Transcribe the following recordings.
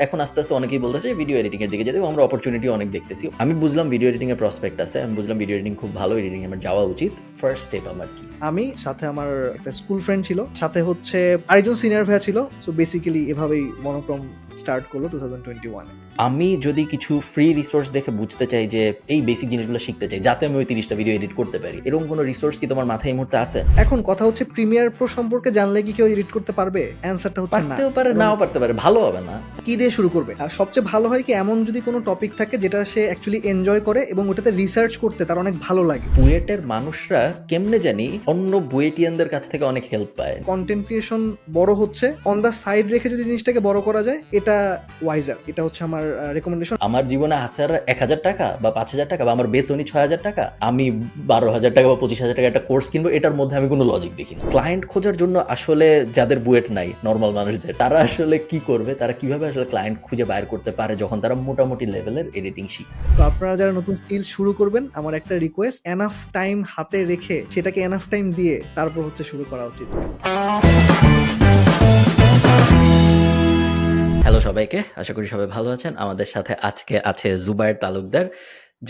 এখন আস্তে আস্তে অনেকেই বলতেছে ভিডিও এডিটিং এর দিকে যেতে, এবং আমরা অপরচুনিটি অনেক দেখতেছি। আমি বুঝলাম ভিডিও এডিটিং এর প্রসপেক্ট আছে, আমি বুঝলাম ভিডিও এডিটিং খুব ভালো, এডিটিং আমার যাওয়া উচিত। ফার্স্ট স্টেপ আমার কি? আমি সাথে আমার একটা স্কুল ফ্রেন্ড ছিল, সাথে হচ্ছে আরেকজন সিনিয়র ভাইয়া ছিল। সো বেসিক্যালি এভাবেই মনোক্রম স্টার্ট করলো 2021 এ। আমি যদি কিছু ফ্রি রিসোর্স দেখে বুঝতে চাই যে এই বেসিক জিনিসগুলো শিখতে চাই যাতে আমি ওই 30টা ভিডিও এডিট করতে পারি, এরকম কোনো রিসোর্স কি তোমার মাথায় এই মুহূর্তে আছে? এখন কথা হচ্ছে প্রিমিয়ার প্রো সম্পর্কে জানলে কি কেউ এডিট করতে পারবে? অ্যান্সারটা হচ্ছে না। পারতেও পারে, কারণ নাও পারতে পারে, ভালো হবে না। কি দিয়ে শুরু করবে? আর সবচেয়ে ভালো হয় কি এমন যদি কোনো টপিক থাকে যেটা সে অ্যাকচুয়ালি এনজয় করে এবং ওটাতে রিসার্চ করতে তার অনেক ভালো লাগে। বুয়েটের মানুষরা কেমনে জানি অন্য বুয়েটিয়ানদের কাছ থেকে অনেক হেল্প পায়। কন্টেন্ট ক্রিয়েশন বড় হচ্ছে অন দ্য সাইড রেখে যদি জিনিসটাকে বড় করা যায়, এটা ওয়াইজার। এটা হচ্ছে আমার রেকমেন্ডেশন। আমার জীবনে আছে আর 1,000 টাকা বা 5,000 টাকা, বা আমার বেতনই 6,000 টাকা, আমি 12,000 টাকা বা 25,000 টাকা একটা কোর্স কিনবো, এটার মধ্যে আমি কোনো লজিক দেখি না। ক্লায়েন্ট খোঁজার জন্য আসলে যাদের বুয়েট নাই, নর্মাল মানুষদের, তারা আসলে কি করবে, তারা কিভাবে আসলে ক্লায়েন্ট খুঁজে বাইর করতে পারে যখন তারা মোটামুটি লেভেলের এডিটিং শিখছে? সো আপনারা যারা নতুন স্কিল শুরু করবেন, আমার একটা রিকোয়েস্ট, এনাফ টাইম হাতে রেখে সেটাকে এনাফ টাইম দিয়ে তারপর হচ্ছে শুরু করা উচিত। হ্যালো সবাইকে, আশা করি সবাই ভালো আছেন। আমাদের সাথে আজকে আছে জুবায়ের তালুকদার,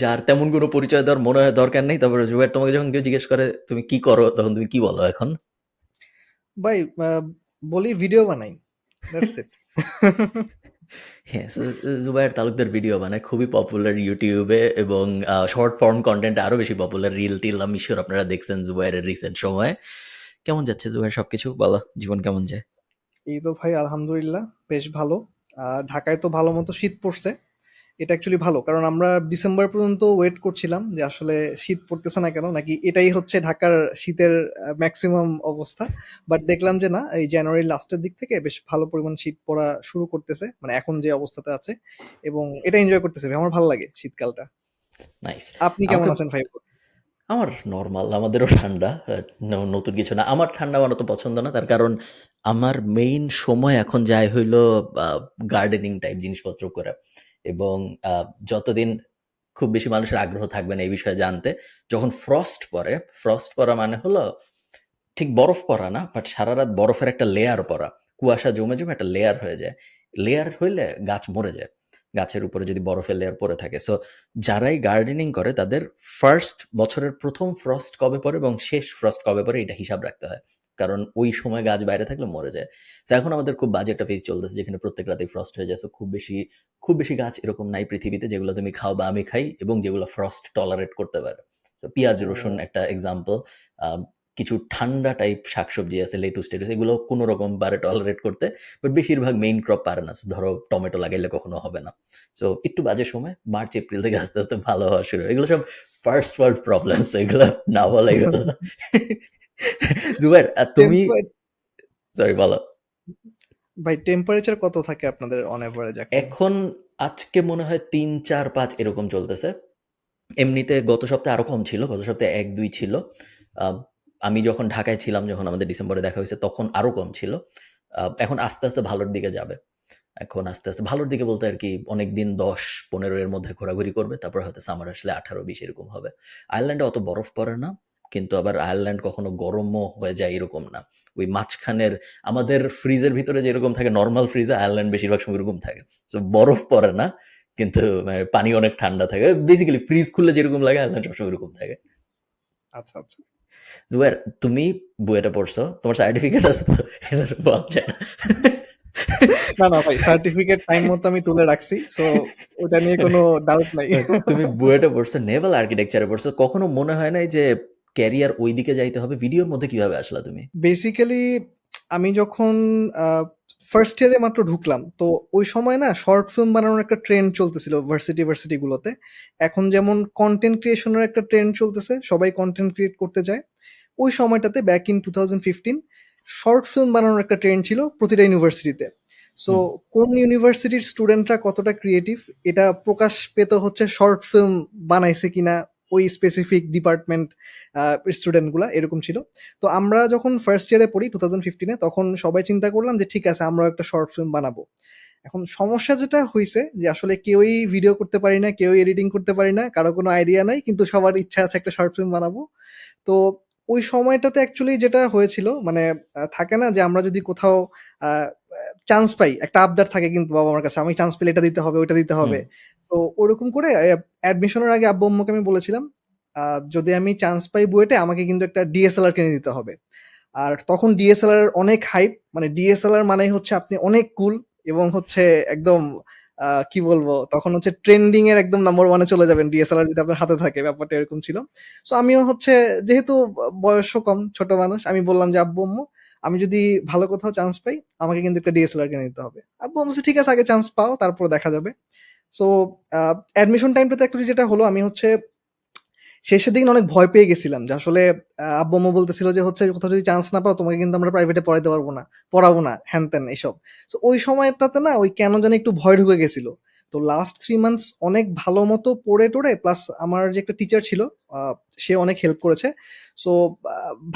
যার তেমন কোনো পরিচয় দেওয়ার মনে হয় দরকার নেই। তারপরে জুবায়ের, তোমাকে যখন কেউ জিজ্ঞেস করে তুমি কি করো, তখন তুমি কি বলো এখন? ভাই বলি ভিডিও বানাই, দ্যাটস ইট। হ্যাঁ, জুবায়ের তালুকদার ভিডিও বানায়, খুবই পপুলার ইউটিউবে, এবং শর্ট ফর্ম কন্টেন্ট আরো বেশি পপুলার। রিল টিল আমি শিওর আপনারা দেখছেন জুবায়ের রিসেন্ট সময়ে। কেমন যাচ্ছে জুবায়ের সবকিছু, বলো, জীবন কেমন যায়? এই তো ভাই আলহামদুলিল্লাহ বেশ ভালো। ঢাকায় তো ভালো মতো শীত পড়ছে, এটা অ্যাকচুয়ালি ভালো, কারণ আমরা ডিসেম্বর পর্যন্ত ওয়েট করছিলাম যে আসলে শীত পড়তেছে না কেন, নাকি এটাই হচ্ছে ঢাকার শীতের ম্যাক্সিমাম অবস্থা। বাট দেখলাম যে না, এই জানুয়ারির লাস্টের দিক থেকে বেশ ভালো পরিমাণ শীত পড়া শুরু করতেছে, মানে এখন যে অবস্থাতে আছে, এবং এটা এনজয় করতেছে ভাই, আমার ভালো লাগে শীতকালটা। নাইস। আপনি কেমন আমাকে, আছেন ভাই? আমার নরমাল, আমাদেরও ঠান্ডা। নতুন কিছু না। আমার ঠান্ডা আমার অত পছন্দ না। তার কারণ আমার মেইন সময় এখন যায় হইলো গার্ডেনিং টাইপ জিনিসপত্র করে। এবং আ যতদিন খুব বেশি মানুষের আগ্রহ থাকবে না এই বিষয়ে জানতে, যখন ফ্রস্ট পড়ে, ফ্রস্ট পড়া মানে হলো ঠিক বরফ পড়া না, বাট সারারাত বরফের একটা লেয়ার পড়া। কুয়াশা জমে, জমে একটা লেয়ার হয়ে যায়। লেয়ার হইলে গাছ মরে যায়। গাছের উপরে যদি বরফের লেয়ার পড়ে থাকে। সো যারাই গার্ডেনিং করে তাদের ফার্স্ট বছরের ১ম ফ্রস্ট কবে পড়ে এবং শেষ ফ্রস্ট কবে পড়ে এটা হিসাব রাখতে হয়। কারণ ওই সময় গাছ বাইরে থাকলে মরে যায়। তো এখন আমাদের খুব বাজে একটা ফেজ চলতেছে যেখানে প্রত্যেক রাতেই ফ্রস্ট হয়ে যায়। সো খুব বেশি গাছ এরকম নাই পৃথিবীতে যেগুলো তুমি খাও বা আমি খাই এবং যেগুলো ফ্রস্ট টলারেট করতে পারে। তো পেঁয়াজ, রসুন একটা এক্সাম্পল। আ কিছু ঠান্ডা টাইপ শাকসবজি আছে, লেটুস টেটুস, এগুলো কোনো রকম পারে টলারেট করতে, বাট বেশিরভাগ মেইন ক্রপ পারে না। So ধরো টমেটো লাগাইলে কখনো হবে না। সো একটু বাজে সময় মার্চ এপ্রিল থেকে আস্তে আস্তে ভালো হওয়া শুরু হয়। এগুলো সব ফার্স্ট ওয়ার্ল্ড প্রবলেমস, এগুলো না বলাই গেল। জুবাইর, তুমি, টেম্পার সরি বলো। ভাই টেম্পারেচার কত থাকে আপনাদের অন এভারেজ এখন? এখন আজকে মনে হয় ৩, ৪, ৫ এরকম চলতেছে। এমনিতে গত সপ্তাহে আরো কম ছিল। গত সপ্তাহে ১, ২ ছিল। আ আমি যখন ঢাকায় ছিলাম, যখন আমাদের ডিসেম্বরে দেখা হইছে, তখন আরো কম ছিল। এখন আস্তে, আস্তে ভালোর দিকে যাবে। এখন আস্তে, আস্তে ভালোর দিকে বলতে আরকি অনেকদিন ১০-১৫ এর মধ্যে ঘোরাঘুরি করবে। তারপর হয়তো সামার আসলে ১৮-২০ এরকম হবে। আয়ারল্যান্ডে অত বরফ পড়ে না। কিন্তু আবার আয়ারল্যান্ড কখনো গরমও হয়ে যায় এরকম না। ওই মাঝখানের আমাদের ফ্রিজের ভিতরে যেরকম থাকে নরমাল ফ্রিজে, আয়ারল্যান্ড বেশিরভাগ সময় ওরকম থাকে। সো বরফ পড়ে না, কিন্তু পানি অনেক ঠান্ডা থাকে। বেসিক্যালি ফ্রিজ খুললে যেরকম লাগে আয়ারল্যান্ড সবসময় ওরকম থাকে। আচ্ছা আচ্ছা। জুবায়ের, তুমি বুয়েটে পড়ছো। তোমার সার্টিফিকেট আছে তো? এটা বলা যায় না। না না ভাই, সার্টিফিকেট টাইম মতো আমি তুলে রাখছি, সো ওটা নিয়ে কোনো ডাউট নাই। তুমি বুয়েটে পড়ছো, নেভাল আর্কিটেকচারে পড়ছো। কখনো মনে হয় নাই যে ক্যারিয়ার ওই দিকে যাইতে হবে? ভিডিওর মধ্যে কিভাবে আসলা তুমি? বেসিক্যালি আমি যখন ফার্স্ট ইয়ারে মাত্র ঢুকলাম, তো ওই সময় না শর্ট ফিল্ম বানানোর একটা ট্রেন্ড চলতেছিল ভার্সিটি গুলোতে। এখন যেমন কন্টেন্ট ক্রিয়েশনের একটা ট্রেন্ড চলতেছে, সবাই কন্টেন্ট ক্রিয়েট করতে চায়। ওই সময়টাতে ব্যাক ইন 2015 শর্ট ফিল্ম বানানোর একটা ট্রেন্ড ছিল প্রতিটা ইউনিভার্সিটিতে। সো হুম। কোন ইউনিভার্সিটির স্টুডেন্টরা কতটা ক্রিয়েটিভ এটা প্রকাশ পেত হচ্ছে শর্ট ফিল্ম বানাইছে কিনা ওই স্পেসিফিক ডিপার্টমেন্ট স্টুডেন্টগুলা, এরকম ছিল। তো আমরা যখন ফার্স্ট ইয়ারে পড়ি 2015-এ, তখন সবাই চিন্তা করলাম যে ঠিক আছে আমরাও একটা শর্ট ফিল্ম বানাবো। এখন সমস্যা যেটা হইছে যে আসলে কেউই ভিডিও করতে পারি না, কেউই এডিটিং করতে পারি না, কারো কোনো আইডিয়া নাই, কিন্তু সবার ইচ্ছা আছে একটা শর্ট ফিল্ম বানাবো। তো ওই সময়টাতে অ্যাকচুয়ালি যেটা হয়েছিল মানে থাকে না যে আমরা যদি কোথাও চান্স পাই, একটা আবদার থাকে কিন্তু বাবা আমার কাছে, আমি চান্স পেলে এটা দিতে হবে, ওইটা দিতে হুম, হবে। তো ওরকম করে অ্যাডমিশনের আগে আব্বু আম্মুকে আমি বলেছিলাম, যদি আমি চান্স পাই বুয়েটে আমাকে কিন্তু একটা ডিএসএলআর কিনে দিতে হবে। আর তখন ডিএসএলআর অনেক হাইপ, মানে ডিএসএলআর মানেই হচ্ছে আপনি অনেক কুল এবং হচ্ছে একদম কি বলবো, তখন হচ্ছে ট্রেন্ডিং এর একদম নাম্বার ওয়ানে চলে যাবেন ডিএসএলআর যদি আপনার হাতে থাকে, ব্যাপারটা এরকম ছিল। সো আমিও হচ্ছে যেহেতু বয়সও কম, ছোট মানুষ, আমি বললাম যে আব্বু আম্মু আমি যদি ভালো কোথাও চান্স পাই আমাকে কিন্তু একটা ডিএসএলআর কিনে দিতে হবে। আব্বু আম্মু বলছে, ঠিক আছে আগে চান্স পাও তারপর দেখা যাবে। সো অ্যাডমিশন টাইমটাতে অ্যাকচুয়ালি যেটা হলো, আমি হচ্ছে শেষের দিকে না অনেক ভয় পেয়ে গেছিলাম যে আসলে আব্বু আম্মু বলতেছিল যে হচ্ছে কোথাও যদি চান্স না পাও তোমাকে কিন্তু আমরা প্রাইভেটে পড়াইতে পারবো না, পড়াবো না, হ্যান ত্যান এইসব। তো ওই সময়টাতে না ওই কেন জানি একটু ভয় ঢুকে গেছিল। তো লাস্ট 3 মান্থস অনেক ভালো মতো পড়ে টোড়ে, প্লাস আমার যে একটা টিচার ছিল আহ, সে অনেক হেল্প করেছে। সো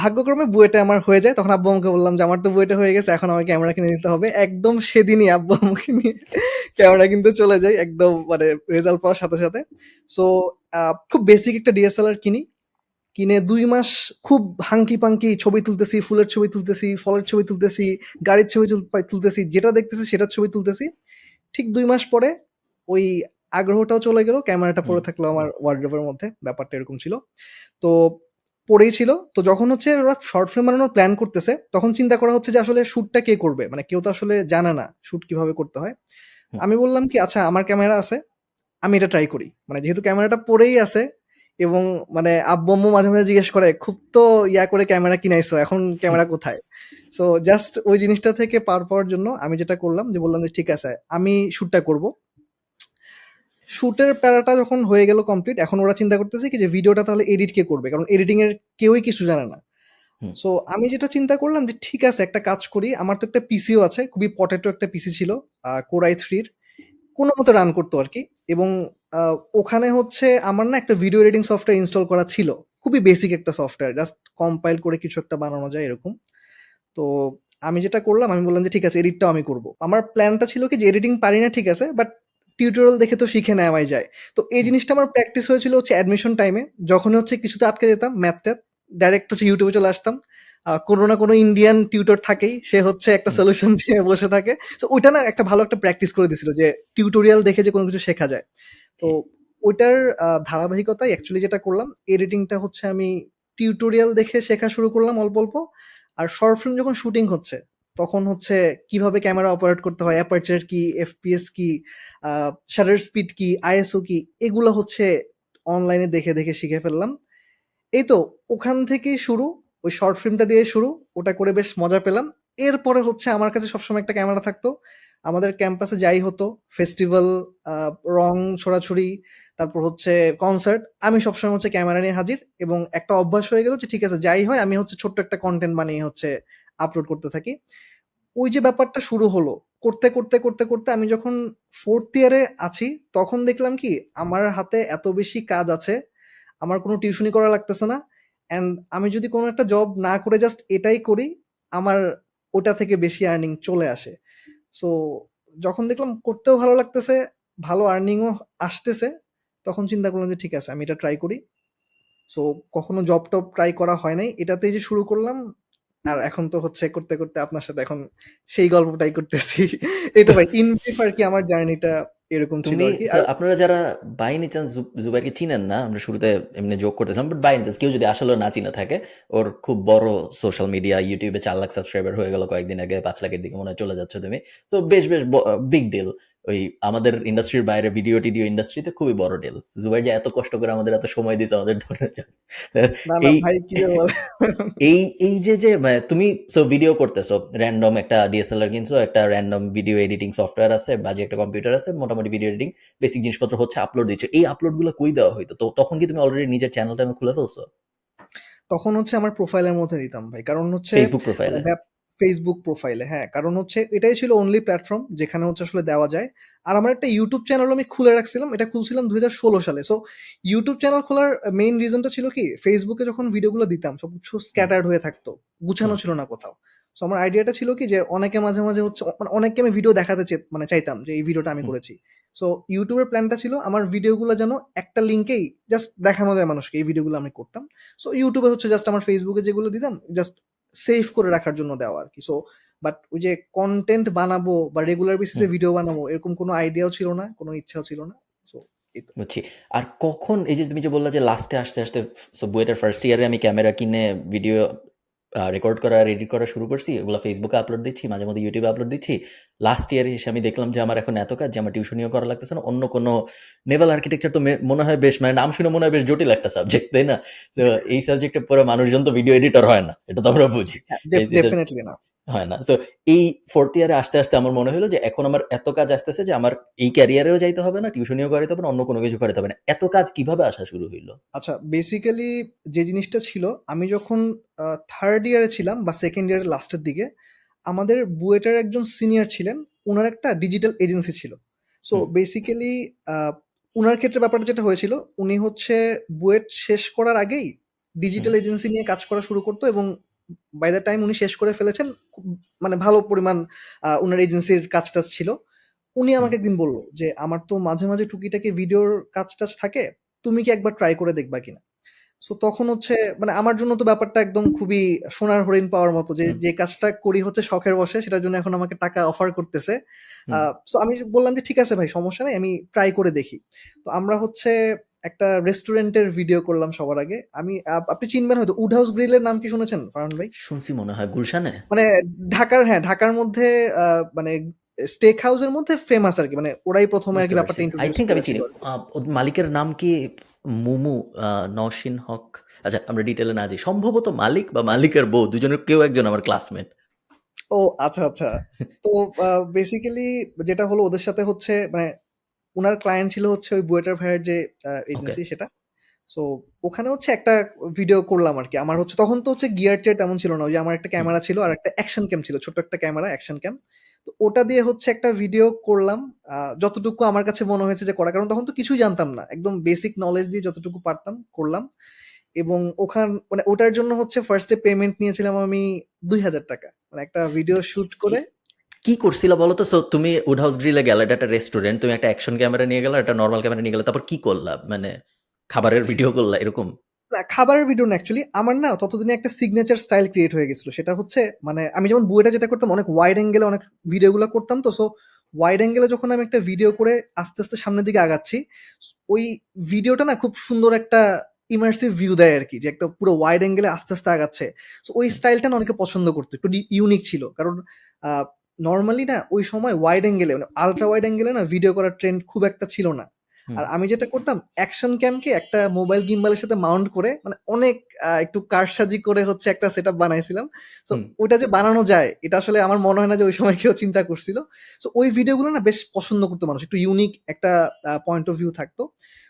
ভাগ্যক্রমে বুয়েটে আমার হয়ে যায়। তখন আব্বু আম্মুকে বললাম যে আমার তো বুয়েটে হয়ে গেছে, এখন আমাকে ক্যামেরা কিনে নিতে হবে। একদম সেদিনই আব্বু আম্মুকে নিয়ে ক্যামেরা কিনতে চলে যাই, একদম মানে রেজাল্ট পাওয়ার সাথে সাথে। সো খুব বেসিক একটা ডিএসএলআর কিনি। কিনে ২ মাস খুব হাঙ্কি পাঙ্কি ছবি তুলতেছি, ফুলের ছবি তুলতেছি, ফলের ছবি তুলতেছি, গাড়ির ছবি তুলতেছি, যেটা দেখতেছি সেটার ছবি তুলতেছি। ঠিক ২ মাস পরে ওই আগ্রহটাও চলে গেল, ক্যামেরাটা হুম, পড়ে থাকলো আমার ওয়ার্ড্রোবের মধ্যে। ব্যাপারটা এরকম ছিল। তো পড়েই ছিল। তো যখন হচ্ছে ওরা শর্ট ফিল্ম বানানোর প্ল্যান করতেছে তখন চিন্তা করা হচ্ছে যে আসলে শ্যুটটা কে করবে, মানে কেউ তো আসলে জানে না শ্যুট কিভাবে করতে হয়। হুম। আমি বললাম কি, আচ্ছা আমার ক্যামেরা আছে, আমি এটা ট্রাই করি। মানে যেহেতু ক্যামেরাটা পড়েই আছে এবং মানে আব্বু আম্মু মাঝে মাঝে জিজ্ঞেস করে খুব তো ইয়া করে ক্যামেরা কিনাইছো, এখন ক্যামেরা কোথায়? সো জাস্ট ওই জিনিসটা থেকে পার পাওয়ার জন্য আমি যেটা করলাম যে বললাম যে ঠিক আছে আমি শুটটা করব। শুটের প্যারাটা যখন হয়ে গেল কমপ্লিট, এখন ওরা চিন্তা করতেছে কি যে ভিডিওটা তাহলে এডিট কে করবে, কারণ এডিটিং এর কেউই কিছু জানে না। হুম, সো আমি যেটা চিন্তা করলাম যে ঠিক আছে একটা কাজ করি, আমার তো একটা পিসিও আছে, খুবই পটেটো একটা পিসি ছিল, কোর i3 কোনো মতো রান করতো আর কি। এবং ওখানে হচ্ছে আমার না একটা ভিডিও এডিটিং সফটওয়্যার ইনস্টল করা ছিল, খুবই বেসিক একটা সফটওয়্যার, জাস্ট কম্পাইল করে কিছু একটা বানানো যায় এরকম। তো আমি যেটা করলাম, আমি বললাম যে ঠিক আছে এডিটটাও আমি করব। আমার প্ল্যানটা ছিল কি যে এডিটিং পারি না ঠিক আছে, বাট টিউটোরিয়াল দেখে তো শিখে নেওয়াই যায়। তো এই হুম, জিনিসটা আমার প্র্যাকটিস হয়েছিল হচ্ছে অ্যাডমিশন টাইমে, যখন হচ্ছে কিছুতে আটকে যেতাম ম্যাথ ট্যাথ, ডাইরেক্ট হচ্ছে ইউটিউবে চলে আসতাম। কোনো না কোনো ইন্ডিয়ান টিউটর থাকেই, সে হচ্ছে একটা হুম। সলিউশন দিয়ে বসে থাকে। তো ওইটা না একটা ভালো একটা প্র্যাকটিস করে দিছিল যে টিউটোরিয়াল দেখে যে কোনো কিছু শেখা যায়। তো হ্যাঁ। ওইটার ধারাবাহিকতায় অ্যাকচুয়ালি যেটা করলাম, এডিটিংটা হচ্ছে আমি টিউটোরিয়াল দেখে শেখা শুরু করলাম অল্প অল্প। আর শর্ট ফিল্ম যখন শুটিং হচ্ছে তখন হচ্ছে কিভাবে ক্যামেরা অপারেট করতে হয়, অ্যাপারচার কি, এফপিএস কি, শাটার স্পিড কি, আইএসও কি, এগুলো হচ্ছে অনলাইনে দেখে দেখে শিখে ফেললাম। এই তো ওখান থেকেই শুরু, ওই শর্ট ফিল্মটা দিয়ে শুরু, ওটা করে বেশ মজা পেলাম। এরপরে হচ্ছে আমার কাছে সবসময় একটা ক্যামেরা থাকতো। আমাদের ক্যাম্পাসে যাই হতো, ফেস্টিভ্যাল, রং ছোড়াছুড়ি, তারপর হচ্ছে কনসার্ট, আমি সবসময় হচ্ছে ক্যামেরা নিয়ে হাজির। এবং একটা অভ্যাস হয়ে গেল যে ঠিক আছে যাই হয় আমি হচ্ছে ছোট্ট একটা কন্টেন্ট বানিয়ে হচ্ছে আপলোড করতে থাকি। ওই যে ব্যাপারটা শুরু হলো, করতে করতে করতে করতে আমি যখন ফোর্থ ইয়ারে আছি তখন দেখলাম কি আমার হাতে এত বেশি কাজ আছে, আমার কোনো টিউশনি করা লাগতেছে না। অ্যান্ড আমি যদি কোনো একটা জব না করে জাস্ট এটাই করি, আমার ওটা থেকে বেশি আর্নিং চলে আসে। সো যখন দেখলাম করতেও ভালো লাগতেছে, ভালো আর্নিংও আসতেছে, তখন চিন্তা করলাম যে ঠিক আছে আমি এটা ট্রাই করি। সো কখনো জব টব ট্রাই করা হয় নাই, এটাতেই যে শুরু করলাম। আর এখন তো হচ্ছে করতে করতে আপনার সাথে এখন সেই গল্পটাই করতেছি। এই তো তো ভাই, ইন ব্রিফ আর কি আমার জার্নিটা এরকম ছিল তুমি আর কি। সো আর আপনারা যারা বাই এনি চান্স জুবাইরকে চিনেন না, আমরা শুরুতে এমনি জোক করতেছিলাম, বাট বাই এনি চান্স কেউ যদি আসলে না চিনে থাকে, ওর খুব বড় সোশ্যাল মিডিয়া ইউটিউবে 4 লাখ সাবস্ক্রাইবার হয়ে গেল কয়েকদিন আগে, 5 লাখের দিকে মনে হয় চলে যাচ্ছে তুমি। তো বেশ বেশ বিগ ডিল। ওই আমাদের ইন্ডাস্ট্রির বাইরে ভিডিও টিডিও ইন্ডাস্ট্রিতে খুবই বড় ডিল। জুবাইর যে এত কষ্ট করে আমাদের এত সময় দিয়েছে আমাদের ধরার জন্য। তো না না এই ভাই, কি যে বলে। এই এই যে তুমি সো ভিডিও করতেছো, র্যান্ডম একটা ডিএসএলআর কিনছো, একটা র্যান্ডম ভিডিও এডিটিং সফটওয়্যার আছে, বাজে একটা কম্পিউটার আছে, মোটামুটি ভিডিও এডিটিং বেসিক জিনিসপত্র হচ্ছে, আপলোড দিচ্ছ। এই আপলোড গুলো কই দেওয়া হইতো? তো তখন কি তুমি অলরেডি নিজের চ্যানেল ট্যানেল খুলে ফেলছো? তখন হচ্ছে আমার প্রোফাইলের মধ্যে দিতাম ভাই, কারণ হচ্ছে ফেসবুক মানে প্রোফাইলে? ফেসবুক প্রোফাইলে, হ্যাঁ, কারণ হচ্ছে এটাই ছিল অনলি প্ল্যাটফর্ম যেখানে হচ্ছে আসলে দেওয়া যায়। আর আমার একটা ইউটিউব চ্যানেল আমি খুলে রাখছিলাম, এটা খুলছিলাম 2016 সালে। সো ইউটিউব চ্যানেল খোলার মেইন রিজনটা ছিল কি, ফেসবুকে যখন ভিডিওগুলো দিতাম সব কিছু হুম, স্ক্যাটার্ড হয়ে থাকতো, গুছানো হুম, ছিল না কোথাও। সো আমার আইডিয়াটা ছিল কি যে অনেকে মাঝে মাঝে হচ্ছে মানে অনেককে আমি ভিডিও দেখাতে মানে চাইতাম যে এই ভিডিওটা আমি হুম, করেছি। সো ইউটিউবের প্ল্যানটা ছিল আমার ভিডিওগুলো যেন একটা লিঙ্কেই জাস্ট দেখানো যায় মানুষকে, এই ভিডিওগুলো আমি করতাম। সো ইউটিউবে হচ্ছে জাস্ট আমার ফেসবুকে যেগুলো দিতাম জাস্ট সেভ করে রাখার জন্য দেওয়া আর কি। সো বাট ওই যে কন্টেন্ট বানাবো বা রেগুলার বেসিসে হুম। ভিডিও বানাবো এরকম কোনো আইডিয়াও ছিল না, কোনো ইচ্ছাও ছিল না। সো এই তো। বুঝছি। আর কখন এই যে তুমি যে বললা যে লাস্টে আসতে বুয়েটের ফার্স্ট ইয়ারে আমি ক্যামেরা কিনে ভিডিও রেকর্ড করা আর এডিট করা শুরু করছি, ওগুলো ফেসবুকে আপলোড দিচ্ছি, মাঝে মধ্যে ইউটিউবে আপলোড দিচ্ছি। লাস্ট ইয়ারে এসে আমি দেখলাম যে আমার এখন এত কাজ যে আমার টিউশনিও করা লাগতেছে না। অন্য কোনো নেভাল আর্কিটেকচার তো মনে হয় বেশ, মানে নাম শুনে মনে হয় বেশ জটিল একটা সাবজেক্ট, তাই না? তো এই সাবজেক্টে পড়ে মানুষজন তো ভিডিও এডিটর হয় না, এটা তো আমরা বুঝি। হ্যাঁ, এই ডেফিনেটলি না। হয় না। সো এই 4th ইয়ারে আসতে আমার মনে হলো যে এখন আমার এত কাজ আসতেছে যে আমার এই ক্যারিয়ারেও যাইতে হবে না, টিউশনিও করাইতে হবে না, অন্য কোনো কিছু করাইতে হবে না। এত কাজ কিভাবে আসা শুরু হইলো? আচ্ছা, বেসিক্যালি যে জিনিসটা ছিল, আমি যখন থার্ড ইয়ারে ছিলাম বা সেকেন্ড ইয়ারের লাস্টের দিকে, আমাদের বুয়েটের একজন সিনিয়র ছিলেন, উনার একটা ডিজিটাল এজেন্সি ছিল। সো হুম, বেসিক্যালি উনার ক্ষেত্রে ব্যাপারটা যেটা হয়েছিল, উনি হচ্ছে বুয়েট শেষ করার আগেই হুম, ডিজিটাল এজেন্সি নিয়ে কাজ করা শুরু করতো, এবং বাই দ্য টাইম উনি শেষ করে ফেলেছেন, খুব মানে ভালো পরিমাণ উনার এজেন্সির কাজ টাজ ছিল। উনি হুম, আমাকে একদিন বলল যে, আমার তো মাঝে মাঝে টুকিটাকি ভিডিওর কাজ টাজ থাকে, তুমি কি একবার ট্রাই করে দেখবা কিনা? সো তখন হচ্ছে মানে আমার জন্য তো ব্যাপারটা একদম খুবই সোনার হরিণ পাওয়ার মতো, যে হুম, যে কাজটা করি হচ্ছে শখের বশে, সেটার জন্য এখন আমাকে টাকা অফার করতেছে। হুম। সো আমি বললাম যে ঠিক আছে ভাই, সমস্যা নাই, আমি ট্রাই করে দেখি। তো আমরা হচ্ছে একটা রেস্টুরেন্টের ভিডিও করলাম সবার আগে। আমি আপনি চিনবেন হয়তো, উড হাউস গ্রিলের নাম কি শুনেছেন ফারহান ভাই? শুনছি মনে হয় গুলশানে? মানে ঢাকার, হ্যাঁ, ঢাকার মধ্যে মানে স্টেক হাউসের মধ্যে ফেমাস আরকি। মানে ওরাই ১ম এ বুঝতে আরকি পারছি। ব্যাপারটা আই ইন্ট্রোডিউস থিংক আমি করেছিল চিনি। আরকি। ওর মালিকের নাম কি মুমু, নওশীন হক? আচ্ছা, আমরা ডিটেইলে না যাই। সম্ভবত মালিক বা মালিকের বউ দুজনের কেউ একজন আমার ক্লাসমেট। ও আচ্ছা, আচ্ছা। তো আ বেসিক্যালি যেটা হলো, ওদের সাথে হচ্ছে মানে উনার ক্লায়েন্ট ছিল হচ্ছে ওই বুয়েটার ভাইয়ের যে ওকে। এজেন্সি সেটা। সো ওখানে হচ্ছে একটা ভিডিও করলাম আরকি। আমার হচ্ছে তখন তো হচ্ছে গিয়ার-টিয়ার তেমন ছিল না। ওই যে আমার একটা হুম, ক্যামেরা ছিল আর একটা অ্যাকশন ক্যাম ছিল। ছোট্ট একটা ক্যামেরা, অ্যাকশন ক্যাম। তো ওটা দিয়ে হচ্ছে একটা ভিডিও করলাম। যতটুকু আমার কাছে মনে হয়েছে যে করা। কারণ তখন তো কিছুই জানতাম না। একদম বেসিক নলেজ দিয়ে যতটুকু পারতাম করলাম। এবং মানে ওটার জন্য হচ্ছে ফার্স্ট এ পেমেন্ট নিয়েছিলাম আমি ৳২,০০০। মানে একটা ভিডিও শুট এ করে। কি করছিলা বলো তো? সো তুমি উড হাউস গ্রিলে গেলা, এটা একটা রেস্টুরেন্ট। তুমি একটা অ্যাকশন ক্যামেরা নিয়ে গেলা, একটা নরমাল ক্যামেরা নিয়ে গেলা। তারপর কি করলা? মানে খাবারের ভিডিও করলা এরকম? না, খাবারের ভিডিও না অ্যাকচুয়ালি। আমার না ততদিনে একটা সিগনেচার স্টাইল ক্রিয়েট হয়ে গেছিল। সেটা হচ্ছে মানে আমি যেমন বুয়েটে যেটা করতাম, অনেক ওয়াইড অ্যাঙ্গেল এ অনেক ভিডিওগুলো করতাম তো। সো ওয়াইড অ্যাঙ্গেল এ যখন আমি একটা ভিডিও করে আস্তে সামনের দিকে আগাচ্ছি, ওই ভিডিওটা না খুব সুন্দর একটা ইমার্সিভ ভিউ দেয় আরকি। যে একটা পুরো ওয়াইড অ্যাঙ্গেল এ আস্তে আগাচ্ছে। সো ওই হুম, স্টাইলটা না অনেকে পছন্দ করত। একটু ইউনিক ছিল। কারণ আ নরমালি না ওই সময় ওয়াইড অ্যাঙ্গেল এ মানে আল্ট্রা ওয়াইড অ্যাঙ্গেল এ না ভিডিও করার ট্রেন্ড খুব একটা ছিল না। হুম, আর আমি যেটা করতাম, অ্যাকশন ক্যামকে একটা মোবাইল গিম্বলের সাথে মাউন্ট করে মানে অনেক একটু কারসাজি করে হচ্ছে একটা সেটআপ বানাইছিলাম। সো হুম, ওইটা যে বানানো যায় এটা আসলে আমার মনে হয় না যে ওই সময় কেউ চিন্তা করছিল। সো ওই ভিডিওগুলো না বেশ পছন্দ করতো মানুষ। একটু ইউনিক একটা পয়েন্ট অফ ভিউ থাকতো।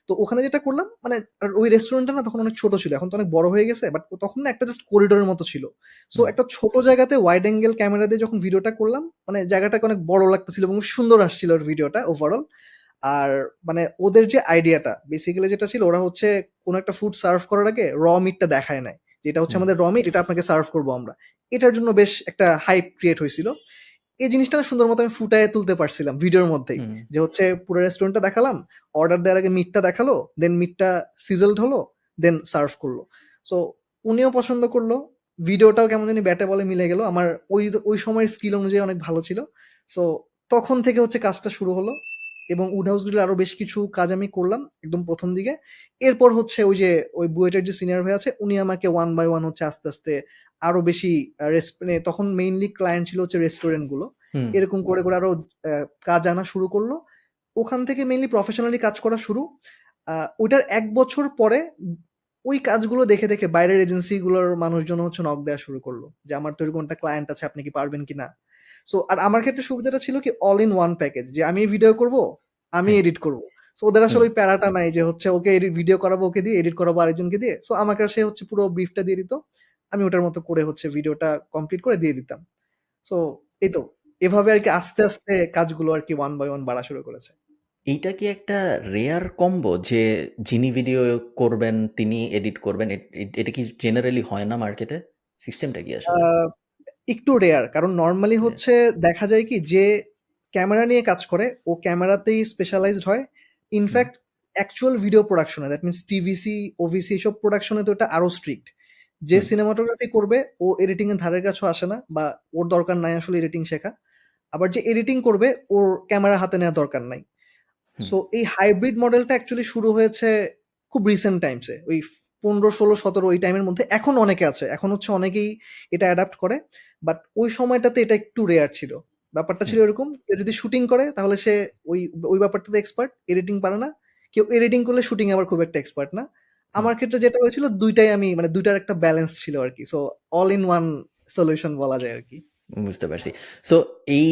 তো ওখানে যেটা করলাম মানে, আর ওই রেস্টুরেন্টটা না তখন অনেক ছোট ছিল। এখন তো অনেক বড় হয়ে গেছে। বাট তখন না একটা জাস্ট করিডোরের মতো ছিল। সো হুম, একটা ছোট জায়গাতে ওয়াইড অ্যাঙ্গেল ক্যামেরা দিয়ে যখন ভিডিওটা করলাম, মানে জায়গাটাকে অনেক বড় লাগতেছিল এবং সুন্দর আসছিল ওর ভিডিওটা ওভারঅল। আর মানে ওদের যে আইডিয়াটা বেসিক্যালি যেটা ছিল, ওরা হচ্ছে কোন একটা ফুড সার্ভ করার আগে মিটটা দেখায় নাই। যেটা হচ্ছে হুম, আমাদের মিট, এটা আপনাকে সার্ভ করব আমরা। এটার জন্য বেশ একটা হাইপ ক্রিয়েট হইছিল। এই জিনিসটা না সুন্দর মতো আমি ফুটায়ে তুলতে পারছিলাম ভিডিওর মধ্যেই। হুম, যে হচ্ছে পুরো রেস্টুরেন্টটা দেখালাম, অর্ডার দেওয়ার আগে মিটটা দেখালো, দেন মিটটা সিজলড হলো, দেন সার্ভ করলো। সো উনিও পছন্দ করলো। ভিডিওটাও কেমন জানি ব্যাটে বলে মিলে গেল। আমার ওই সময়ের স্কিল অনুযায়ী অনেক ভালো ছিল। সো তখন থেকে হচ্ছে কাজটা শুরু হলো। এবং উড হাউস গ্রিল আরো বেশ কিছু কাজ আমি করলাম একদম ১ম দিকে। এরপর হচ্ছে ওই যে ওই বুয়েটের যে সিনিয়র ভাই আছে, উনি আমাকে ওয়ান বাই ওয়ান হচ্ছে আস্তে আরো বেশি মানে তখন মেইনলি ক্লায়েন্ট ছিল হচ্ছে রেস্টুরেন্ট গুলো। হুম, এরকম করে আরো কাজ আনা শুরু করলো। ওখান থেকে মেইনলি প্রফেশনালি কাজ করা শুরু। ওইটার ১ বছর পরে ওই কাজগুলো দেখে বাইরের এজেন্সি গুলোর মানুষজন হচ্ছে নক দেয়া শুরু করলো। যে আমার তো এরকম একটা ক্লায়েন্ট আছে, আপনি কি পারবেন কিনা? সো আর আমার ক্ষেত্রে সুবিধাটা ছিল কি, অল ইন ওয়ান প্যাকেজ, যে আমি ভিডিও করব, আমি হ্যাঁ, এডিট করব। সো ওদের হুম। আসলে ওই প্যারাটা নাই যে হচ্ছে ওকে ভিডিও করাবো ওকে দিয়ে, এডিট করাবো আরেকজনকে দিয়ে। সো আমাকে সে হচ্ছে পুরো ব্রিফটা দিয়ে দিত। আমি ওটার মতো করে হচ্ছে ভিডিওটা কমপ্লিট করে দিয়ে দিতাম। সো এই তো এভাবে আরকি আস্তে কাজগুলো আরকি ওয়ান বাই ওয়ান বাড়া শুরু করেছে। এইটা কি একটা রেয়ার কম্বো যে যিনি ভিডিও করবেন তিনি এডিট করবেন? এটা কি জেনারেলি হয় না মার্কেটে? সিস্টেমটা কি আ আসলে? একটু রেয়ার। কারণ নরমালি রেয়ার। হচ্ছে দেখা যায় কি যে ক্যামেরা নিয়ে কাজ করে, ও ক্যামেরাতেই স্পেশালাইজড হয়। হুম, ইনফ্যাক্ট অ্যাকচুয়াল ভিডিও প্রোডাকশনে, দ্যাট মিনস টিভিসি, ওভিসি এসব প্রোডাকশনে তো এটা আরো স্ট্রিক্ট। যে হুম, সিনেমাটোগ্রাফি করবে ও এডিটিং এর ধারের কাছেও আসে না, বা ওর দরকার নাই আসলে এডিটিং শেখা। আবার যে এডিটিং করবে ওর ক্যামেরা হাতে নেওয়ার দরকার নাই। হুম, সো এই হাইব্রিড মডেলটা অ্যাকচুয়ালি শুরু হয়েছে খুব রিসেন্ট টাইমসে, ওই 15, 16, 17 ওই টাইমের মধ্যে। এখন অনেকে আছে, এখন হচ্ছে অনেকেই এটা অ্যাডাপ্ট করে, বাট ওই সময়টাতে এটা একটু রেয়ার ছিল। ব্যাপারটা ছিল হুম, এরকম, কেউ যদি শুটিং করে তাহলে সে ওই ওই ব্যাপারটাতে এক্সপার্ট, এডিটিং পারে না। কেউ এডিটিং করলে শুটিং আবার খুব একটা এক্সপার্ট না। হুম। আমার ক্ষেত্রে যেটা হয়েছিল, দুইটাই আমি মানে দুইটার একটা ব্যালেন্স ছিল আর কি। So all in one solution বলা যায় আর কি। বুঝতে পারছি। সো এই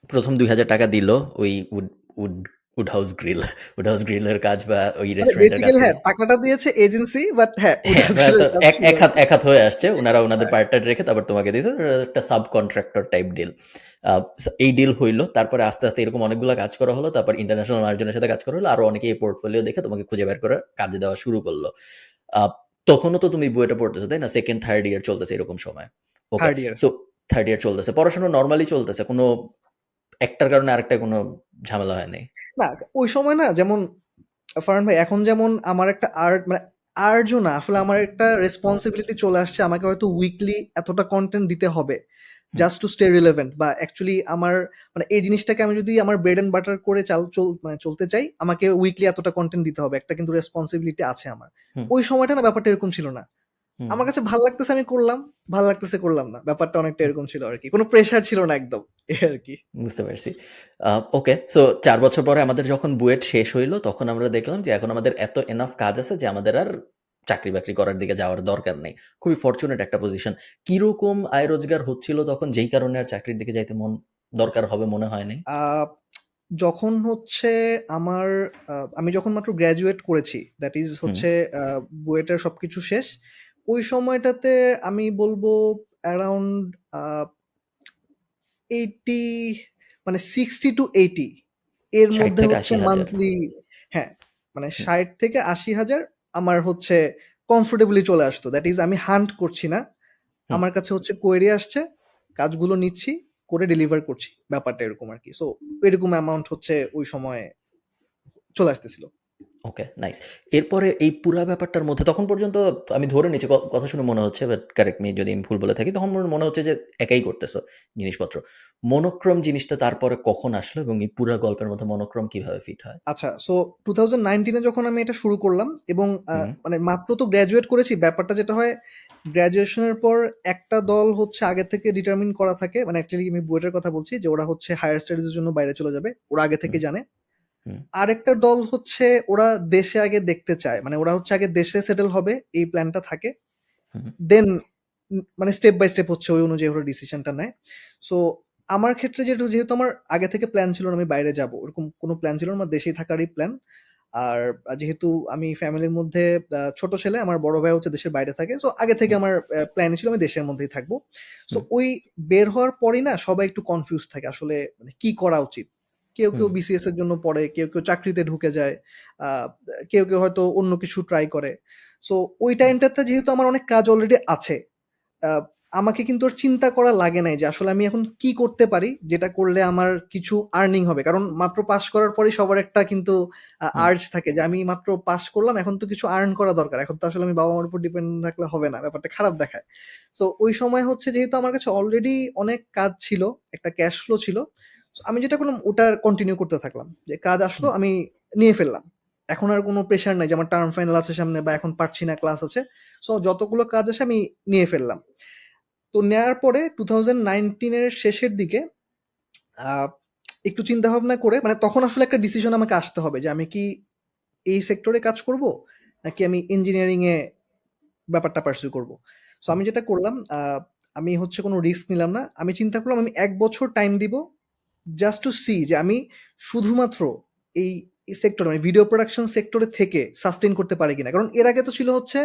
১ম ৳২,০০০ দিল ওই wood wood wood house grill. Wood house গ্রিলের কাজ বা ওই মানে রেস্টুরেন্টের কাজ বেসিক্যালি থেকে হ্যাঁ, টাকাটা দিয়েছে এজেন্সি, বাট হ্যাঁ, হ্যাঁ, উডাস তো গ্রিলের কাজ এক ছিল এক আর হাত কি। এক হাত হয়ে আসছে। উনারা উনাদের পার্টটা রেখে তারপর তোমাকে দিয়েছে। একটা সাব কন্ট্রাক্টর টাইপ ডিল। এই ডিল হইল। তারপরে আস্তে, আস্তে এরকম অনেকগুলা কাজ করা হলো। তারপর ইন্টারন্যাশনাল মানুষজনের সাথে কাজ করা হলো। আরো অনেকে এই পোর্টফোলিও দেখে তোমাকে খুঁজে বের করে কাজে দেওয়া শুরু করলো। আ তখনও তো তুমি বুয়েটে পড়তেছো, তাই না? 2nd, 3rd ইয়ার চলতেছে এরকম সময়। ওকে। Third year. সো 3rd ইয়ার চলতেছে। পড়াশোনা নরমালি চলতেছে। কোনো একটার কারণে আরেকটায় কোনো ঝামেলা হয় নাই। না, ওই সময় না, যেমন ফারহান ভাই, এখন যেমন আমার একটা আর্ট মানে আর্টও না, আসলে আমার একটা রেসপন্সিবিলিটি চলে আসছে। আমাকে হয়তো উইকলি এতটা কন্টেন্ট দিতে হবে হুম, জাস্ট টু স্টে রিলেভেন্ট, বা অ্যাকচুয়ালি আমার মানে এই জিনিসটাকে আমি যদি আমার ব্রেড এন্ড বাটার করে মানে চলতে চাই, আমাকে উইকলি এতটা কন্টেন্ট দিতে হবে, একটা কিন্তু রেসপন্সিবিলিটি আছে আমার। হুম, ওই সময়টা না ব্যাপারটা এরকম ছিল না। হুম, আমার কাছে ভাল লাগতেছে আমি করলাম, ভাল লাগতেছে করলাম না, ব্যাপারটা অনেকটা হুম। এরকম ছিল আর কি। কোনো প্রেশার ছিল না একদম, এই আর কি। বুঝতে পারছি। ওকে। সো ৪ বছর পরে আমাদের যখন বুয়েট শেষ হইল, তখন আমরা দেখলাম যে এখন আমাদের এত এনাফ কাজ আছে যে আমাদের আর চাকরি-বাকরি করার দিকে যাওয়ার দরকার নেই। খুবই ফরচুনেট একটা পজিশন। কিরকম আয় রোজগার হচ্ছিল তখন, যেই কারণে আর চাকরির দিকে যাইতে দরকার হবে মনে হয় নাই? আ যখন হচ্ছে আমার আমি যখন মাত্র গ্র্যাজুয়েট করেছি, দ্যাট ইজ হুম, হচ্ছে আ বুয়েটের সবকিছু শেষ। ওই সময়টাতে আমি বলবো অ্যারাউন্ড আ 80, মানে 60 to 80 এর ৬০ মধ্যে থেকে হচ্ছে ৮০,০০০। মান্থলি। হ্যাঁ, মানে হুম, ৬০ থেকে ৮০,০০০ আমার হচ্ছে কমফোর্টেবলি চলে আসতো। দ্যাট ইজ আমি হান্ট করছি না। হুম। আমার কাছে হচ্ছে কোয়েরি আসছে, কাজগুলো নিচ্ছি, করে ডেলিভার করছি। ব্যাপারটা এরকম আরকি। সো এরকম অ্যামাউন্ট হচ্ছে ওই সময়ে চলে আসতেছিল। ওকে, নাইস। এরপরে এই পুরা ব্যাপারটার মধ্যে তখন পর্যন্ত আমি ধরে নিচ্ছি, কথা শুনে মনে হচ্ছে, বাট কারেক্ট মি যদি আমি ভুল বলে থাকি, তখন মনে হচ্ছে যে একাই করতেছো জিনিসপত্র। মনোক্রম জিনিসটা তারপরে কখন আসলো এবং এই পুরা গল্পের মধ্যে মনোক্রম কিভাবে ফিট হয়? আচ্ছা, সো 2019 এ যখন আমি এটা শুরু করলাম, এবং হুম, মানে মাত্র তো গ্র্যাজুয়েট করেছি। ব্যাপারটা যেটা হয়, গ্র্যাজুয়েশনের পর একটা দল হচ্ছে আগে থেকে ডিটারমিন করা থাকে। মানে অ্যাকচুয়ালি আমি বুয়েটের কথা বলছি, যে ওরা হচ্ছে হায়ার স্টাডিজ এর জন্য বাইরে চলে যাবে। ওরা আগে হুম, থেকে জানে। হুম, আরেকটা দল হচ্ছে ওরা দেশে আগে দেখতে চায়। মানে ওরা হচ্ছে আগে দেশে সেটেল হবে, এই প্ল্যানটা থাকে। হুম, দেন মানে স্টেপ বাই স্টেপ হচ্ছে ওই অনুযায়ী ওরা ডিসিশনটা নেয়। সো আমার ক্ষেত্রে যেহেতু আমার আগে থেকে প্ল্যান ছিল না আমি বাইরে যাব, ওরকম কোনো প্ল্যান ছিল না। আমার দেশেই থাকারই প্ল্যান। আর যেহেতু আমি ফ্যামিলির মধ্যে ছোট ছেলে, আমার বড় ভাই হচ্ছে দেশের বাইরে থাকে। সো আগে থেকে হুম, আমার প্ল্যানই ছিল আমি দেশের মধ্যেই থাকবো। সো হুম, ওই বের হওয়ার পরেই না সবাই একটু কনফিউজ থাকে আসলে, মানে কি করা উচিত। কেউ হুম, বিসিএস এর জন্য পড়ে, কেউ চাকরিতে ঢুকে যায়। আ কেউ হয়তো অন্য কিছু ট্রাই করে। সো ওই হুম, টাইমটাতে যেহেতু আমার অনেক কাজ অলরেডি আছে, আ আমাকে কিন্তু আর চিন্তা করা লাগে নাই যে আসলে আমি এখন কি করতে পারি, যেটা করলে আমার কিছু আর্নিং হবে। কারণ মাত্র পাস করার পরেই সবার একটা কিন্তু হুম, আর্জ থাকে যে আমি মাত্র পাস করলাম, এখন তো কিছু আর্ন করা দরকার। এখন তো আসলে আমি বাবা-মার উপর ডিপেন্ড থাকলে হবে না। ব্যাপারটা খারাপ দেখায়। সো ওই সময় হচ্ছে যেহেতু আমার কাছে অলরেডি অনেক কাজ ছিল, একটা ক্যাশ ফ্লো ছিল। সো আমি যেটা করলাম ওটা কন্টিনিউ করতে থাকলাম। যে কাজ আসলো হুম, আমি নিয়ে ফেললাম। এখন আর কোনো প্রেশার নাই যে আমার টার্ম ফাইনাল আছে সামনে, বা এখন পারছি না, ক্লাস আছে। সো যতগুলো কাজ আসে আমি নিয়ে ফেললাম। তো নেয়ার পরে 2019 এর শেষের দিকে আ একটু চিন্তা ভাবনা করে, মানে তখন আসলে একটা ডিসিশন আমাকে আসতে হবে যে আমি কি এই সেক্টরে কাজ করব? নাকি আমি ইঞ্জিনিয়ারিং এ ব্যাপারটা পারসিউ করব। সো হুম, আমি যেটা করলাম, আমি হচ্ছে কোনো রিস্ক নিলাম না। আমি চিন্তা করলাম আমি ১ বছর টাইম দিব জাস্ট টু সি যে আমি শুধুমাত্র এই সেক্টরে, মানে ভিডিও প্রোডাকশন সেক্টরে থেকে সাস্টেইন করতে পারি কিনা। কারণ এর আগে তো ছিল হচ্ছে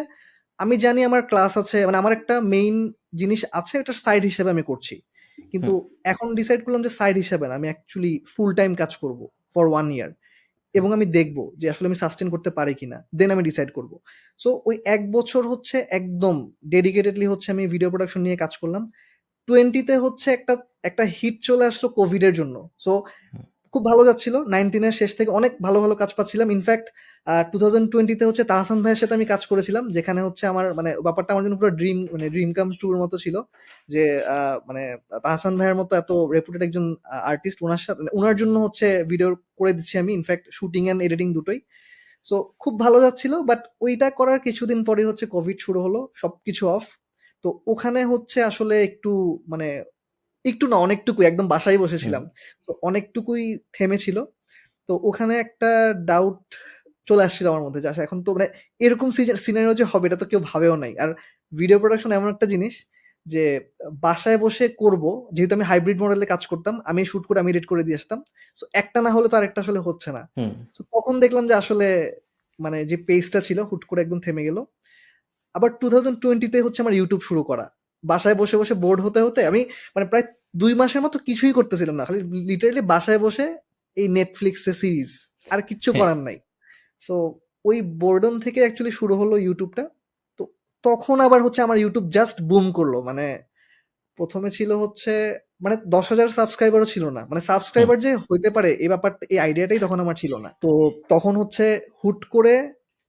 আমি জানি আমার ক্লাস আছে, মানে আমার একটা মেইন জিনিস আছে, এটার সাইড হিসেবে আমি করছি। কিন্তু হুম, এখন ডিসাইড করলাম যে সাইড হিসেবে না, আমি অ্যাকচুয়ালি ফুল টাইম কাজ করব ফর 1 ইয়ার, হুম, এবং আমি দেখব যে আসলে আমি সাস্টেইন করতে পারি কিনা। দেন আমি ডিসাইড করব। সো ওই ১ বছর হচ্ছে একদম ডেডিকেটেডলি হচ্ছে আমি ভিডিও প্রোডাকশন নিয়ে কাজ করলাম। 20 তে হচ্ছে একটা একটা হিট চলে আসলো কোভিডের জন্য। সো হুম, খুব ভালো যাচ্ছিল। 19 এর শেষ থেকে অনেক ভালো, ভালো কাজ পাচ্ছিলাম। ইনফেক্ট 2020 তে হচ্ছে তাহসান ভাইয়ের সাথে আমি কাজ করেছিলাম। যেখানে হচ্ছে আমার মানে ব্যাপারটা আমার জন্য পুরো ড্রিম কাম ট্রু এর মতো ছিল। যে মানে তাহসান ভাইয়ের মতো এত রেপুটেড একজন আর্টিস্ট উনার সাথে উনার জন্য হচ্ছে ভিডিও করে দিচ্ছি আমি। ইনফেক্ট শুটিং অ্যান্ড এডিটিং দুটোই। সো খুব ভালো যাচ্ছিল। বাট ওইটা করার কিছুদিন পরেই হচ্ছে কোভিড শুরু হলো। সবকিছু অফ। তো ওখানে হচ্ছে আসলে একটু মানে একটু না অনেকটুকুই একদম বাসায় হুম, বসেছিলাম। তো অনেকটুকুই থেমেছিল। তো ওখানে একটা ডাউট চলে আসছিল আমার মধ্যে যে আচ্ছা এখন তো মানে এরকম সিনারিও যে হবে এটা তো কেউ ভাবেও নাই। আর ভিডিও প্রোডাকশন এমন একটা জিনিস যে বাসায় বসে করব, যেহেতু আমি হাইব্রিড মডেলে কাজ করতাম, আমি শুট করে আমি এডিট করে দিয়ে আসতাম। সো একটা না হলে তো আরেকটা আসলে হচ্ছে না। হুম, সো তখন দেখলাম যে আসলে মানে যে পেজটা ছিল হুট করে একদম থেমে গেল। আবার 2020 তে হচ্ছে আমার ইউটিউব শুরু করা। বাসায় বসে, বসে বোর্ড হতে, হতে আমি মানে প্রায় ২ মাসের মতো কিছুই করতেছিলাম না। খালি লিটারেলি বাসায় বসে এই Netflix এ সিরিজ। আর কিচ্ছু হ্যাঁ, করার নাই। সো ওই বোরডম থেকে অ্যাকচুয়ালি শুরু হলো ইউটিউবটা। তো তখন আবার হচ্ছে আমার ইউটিউব জাস্ট বুম করলো। মানে ১ম এ ছিল হচ্ছে মানে ১০,০০০ সাবস্ক্রাইবারও ছিল না। মানে হুম, সাবস্ক্রাইবার যে হইতে পারে এই ব্যাপারটা এই আইডিয়াটাই তখন আমার ছিল না। তো তখন হচ্ছে হুট করে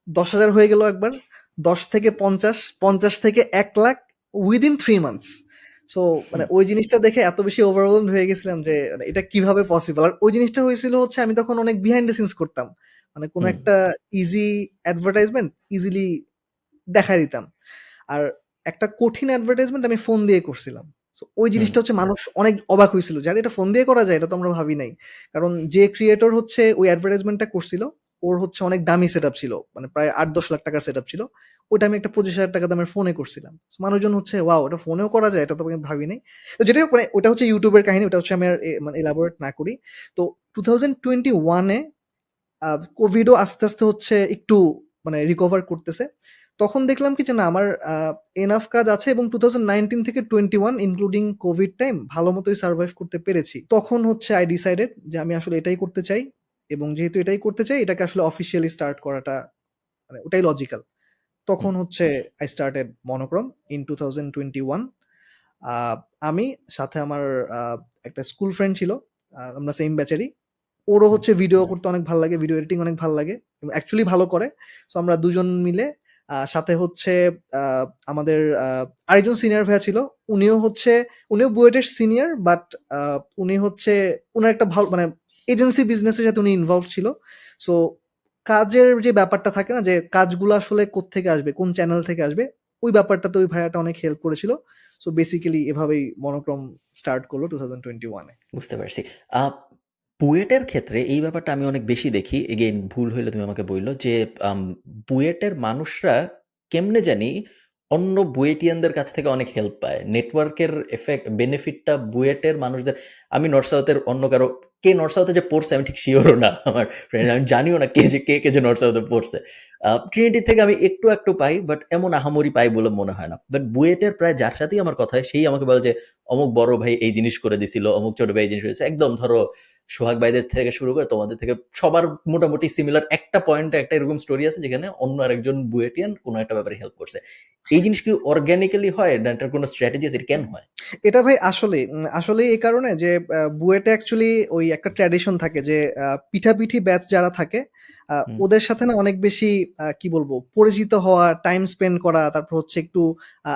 ১০,০০০ হয়ে গেল একবার। ১০ থেকে ৫০, ৫০ থেকে ১,০০,০০০ উইদিন ৩ মান্থস। সো মানে হুম, ওই জিনিসটা দেখে এত বেশি ওভারওয়েলমড হয়ে গেছিলাম যে মানে এটা কিভাবে পসিবল? আর ওই জিনিসটা হয়েছিল হচ্ছে আমি তখন অনেক বিহাইন্ড দ্য সিনস করতাম। মানে কোন হুম, একটা ইজি অ্যাডভার্টাইজমেন্ট ইজিলি দেখায় দিতাম। আর একটা কঠিন অ্যাডভার্টাইজমেন্ট আমি ফোন দিয়ে করছিলাম। সো ওই হুম, জিনিসটা হচ্ছে মানুষ অনেক অবাক হইছিল যে, "আরে এটা ফোন দিয়ে করা যায়? এটা তো আমরা ভাবি নাই।" কারণ যে ক্রিয়েটর হচ্ছে ওই অ্যাডভার্টাইজমেন্টটা করছিল, ওর হচ্ছে অনেক দামি সেটআপ ছিল। মানে প্রায় ৮-১০ লাখ টাকার সেটআপ ছিল। ওইটা আমি একটা ৳২৫,০০০ দামের ফোনে করছিলাম। সো মানুষজন হচ্ছে, "ওয়াও! এটা ফোনেও করা যায়? এটা তো আমি ভাবি নাই।" তো যেটাই হোক মানে ওটা হচ্ছে YouTube এর কাহিনী। ওটা হচ্ছে আমি আর মানে এলাবোরেট না করি। তো 2021 এ আ কোভিডও আস্তে, আস্তে হচ্ছে একটু মানে রিকভার করতেছে। তখন দেখলাম কি যে না আমার এনাফ কাজ আছে এবং 2019 থেকে 21 ইনক্লুডিং কোভিড টাইম ভালো মতোই সারভাইভ করতে পেরেছি। তখন হচ্ছে I ডিসাইডেড যে আমি আসলে এটাই করতে চাই এবং যেহেতু এটাই করতে চাই এটাকে আসলে অফিসিয়ালি স্টার্ট করাটা মানে ওটাই লজিক্যাল। হুম, তখন হচ্ছে I started Monochrome in 2021 আ আমি সাথে আমার আ একটা স্কুল ফ্রেন্ড ছিল। আমরা সেইম ব্যাচেরই। ওরও হুম, হচ্ছে ভিডিও করতে অনেক ভাল লাগে। ভিডিও এডিটিং অনেক ভাল লাগে। এবং অ্যাকচুয়ালি ভালো করে। সো আমরা ২ জন মিলে সাথে হচ্ছে আ আমাদের আরেকজন সিনিয়র ভাইয়া ছিল। উনিও হচ্ছে উনিও বুয়েটের সিনিয়র বাট আ উনি হচ্ছে উনার একটা মানে এজেন্সি বিজনেস এর সাথে উনি ইনভলভড ছিল। সো কাজের যে ব্যাপারটা থাকে না যে কাজগুলো আসলে কোত্থেকে আসবে, কোন চ্যানেল থেকে আসবে, ওই ব্যাপারটাতে ওই ভাইয়াটা অনেক হেল্প করেছিল। সো বেসিক্যালি এভাবেই মনোক্রম স্টার্ট করল 2021 এ। বুঝতে পারছি। আ বুয়েটের ক্ষেত্রে এই ব্যাপারটা আমি অনেক বেশি দেখি। এগেইন ভুল হইলে তুমি আমাকে বইলো যে আম বুয়েটের মানুষরা কেমনে জানি অন্য বুয়েটিয়ানদের কাছ থেকে অনেক হেল্প পায়। নেটওয়ার্কের বেনিফিটটা বুয়েটের মানুষদের আমি নর্থ সাউথের অন্য কারো কে নর্থ সাউথে যে পড়ছে আমি ঠিক সিউরও না। আমার ফ্রেন্ড আমি জানিও না কে যে নর্থ সাউথে পড়ছে। ট্রিনিটি থেকে আমি একটু পাই বাট এমন আহামরি পাই বলে মনে হয় না। বাট বুয়েটের প্রায় যার সাথেই আমার কথা হয় সেই আমাকে বলে যে অমুক বড় ভাই এই জিনিস করে দিছিল, অমুক ছোট ভাই এই জিনিস করেছে। একদম ধরো সোহাগ ভাইদের থেকে শুরু করে তোমাদের থেকে সবার মোটামুটি সিমিলার একটা পয়েন্টে একটা এরকম স্টোরি আছে যেখানে অন্য আরেকজন বুয়েটিয়ান কোনো একটা ব্যাপারে হেল্প করছে। এই জিনিস কি অর্গানিক্যালি হয় না এটার কোনো স্ট্র্যাটেজি আছে? এটা কেন হয়? এটা ভাই আসলেই আসলেই এই কারণে যে বুয়েটে অ্যাকচুয়ালি ওই একটা ট্র্যাডিশন থাকে যে পিঠাপিঠি ব্যাচ যারা থাকে হুম, ওদের সাথে না অনেক বেশি কি বলবো পরিচিত হওয়া, টাইম স্পেন্ড করা, তারপর হচ্ছে একটু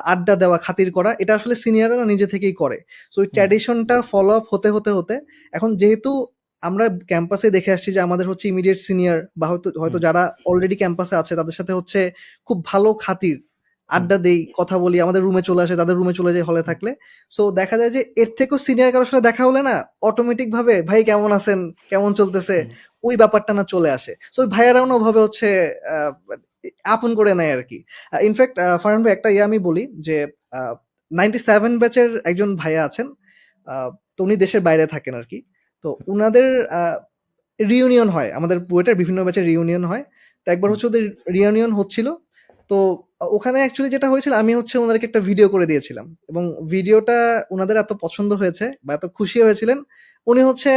আড্ডা দেওয়া, খাতির করা এটা আসলে সিনিয়ররা না নিজে থেকেই করে। সো ওই হুম, ট্র্যাডিশনটা ফলো আপ হতে এখন যেহেতু আমরা ক্যাম্পাসে দেখে আসছি যে আমাদের হচ্ছে ইমিডিয়েট সিনিয়র বা হয়তো হয়তো হুম, যারা অলরেডি ক্যাম্পাসে আছে তাদের সাথে হচ্ছে খুব ভালো খাতির, হুম, আড্ডা দেই, কথা বলি, আমাদের রুমে চলে আসে, তাদের রুমে চলে যাই হলে হুম, থাকলে। সো দেখা যায় যে এর থেকেও সিনিয়র কারো সাথে দেখা হলে না অটোমেটিক ভাবে ভাই কেমন আছেন, কেমন চলতেছে, হুম, ওই ব্যাপারটা না চলে আসে। সো ওই ভাইয়ারাও না ওভাবে হচ্ছে আহ, আপন করে নেয় আর কি। ইনফ্যাক্ট ফারহান ভাই একটা আমি বলি যে 97 ব্যাচের একজন ভাইয়া আছেন। তো উনি দেশের বাইরে থাকেন আর কি। তো উনাদের রিউনিয়ন হয় আমাদের বুয়েটের বিভিন্ন ব্যাচের রিউনিয়ন হয়। তো একবার হুম, হচ্ছে ওদের রিউনিয়ন হচ্ছিল। তো ওখানে অ্যাকচুয়ালি যেটা হয়েছিল আমি হচ্ছে ওনাদেরকে একটা ভিডিও করে দিয়েছিলাম এবং ভিডিওটা উনাদের এত পছন্দ হয়েছে বা এত খুশি হয়েছিলেন উনি হচ্ছে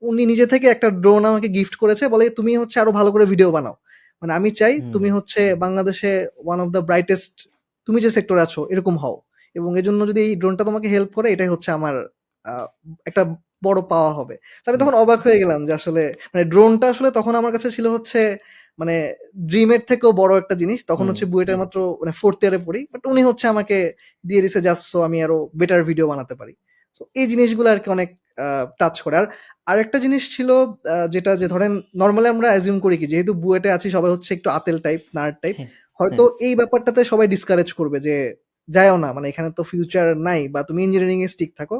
উনি নিজে থেকে একটা ড্রোন আমাকে গিফট করেছে বলে তুমি হচ্ছে আরো ভালো করে ভিডিও বানাও। মানে আমি চাই হুম, তুমি হচ্ছে বাংলাদেশে ওয়ান অফ দ্য ব্রাইটেস্ট তুমি যে সেক্টরে আছো এরকম হও এবং এজন্য যদি এই ড্রোনটা তোমাকে হেল্প করে এটাই হচ্ছে আমার একটা বড় পাওয়া হবে। তো আমি হুম, তখন অবাক হয়ে গেলাম যে আসলে মানে ড্রোনটা আসলে তখন আমার কাছে ছিল হচ্ছে মানে ড্রিমের থেকেও বড় একটা জিনিস। তখন হুম, হচ্ছে বুয়েটের মাত্র মানে 4th ইয়ারে পড়ি। বাট উনি হচ্ছে আমাকে দিয়ে দিছে জাস্ট সো আমি আরো বেটার ভিডিও বানাতে পারি। সো এই জিনিসগুলো আরকি অনেক টাচ করে। আর আরেকটা জিনিস ছিল যেটা যে ধরেন নরমালি আমরা অ্যাজিউম করি কি যেহেতু বুয়েটে আছি সবাই হচ্ছে একটু আতেল টাইপ, নার্ড টাইপ। হ্যাঁ, হয়তো হ্যাঁ, এই ব্যাপারটাতে সবাই ডিসকারেজ করবে যে, "যাইও না। মানে এখানে তো ফিউচার নাই বা তুমি ইঞ্জিনিয়ারিং এ স্টিক থাকো।"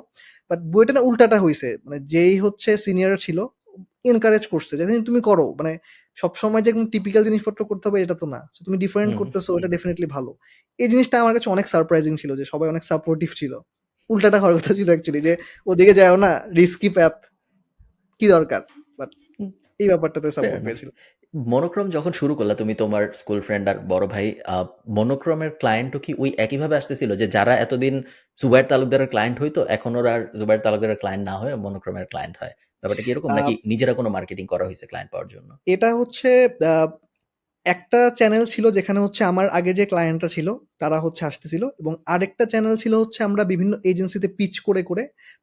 বাট বুয়েটে না উল্টাটা হইছে। মানে যেই হচ্ছে সিনিয়র ছিল এনকারেজ করছে যে, "তুমি করো। মানে সবসময় যে একদম টিপিক্যাল জিনিসপত্র করতে হবে এটা তো না। সো তুমি ডিফারেন্ট হুম। করতেছো এটা ডেফিনিটলি ভালো।" এই জিনিসটা আমার কাছে অনেক সারপ্রাইজিং ছিল যে সবাই অনেক সাপোর্টিভ ছিল। উল্টাটা হওয়ার কথা ছিল অ্যাকচুয়ালি যে, "ওদিকে যাইও না। Risky path. কি দরকার?" বাট এই ব্যাপারটাতে ফেয়ার সাপোর্ট এনাফ। পেয়েছিলাম। মনোক্রম যখন শুরু করলা তুমি তোমার স্কুল ফ্রেন্ড আর বড় ভাই, মনোক্রমের ক্লায়েন্টও কি ওই একইভাবে আসতেছিল যে যারা এতদিন জুবায়ের তালুকদারের ক্লায়েন্ট হইতো এখন ওরা আর জুবায়ের তালুকদারের ক্লায়েন্ট না হয়ে মনোক্রমের ক্লায়েন্ট হয়? ব্যাপারটা কি এরকম আ নাকি নিজেরা কোনো মার্কেটিং করা হইছে ক্লায়েন্ট পাওয়ার জন্য? এটা হচ্ছে আ একটা চ্যানেল ছিল যেখানে হচ্ছে আমার আগের যে ক্লায়েন্টরা ছিল তারা হচ্ছে আসতেছিল এবং আরেকটা চ্যানেল ছিল হচ্ছে আমরা বিভিন্ন এজেন্সিতে পিচ করে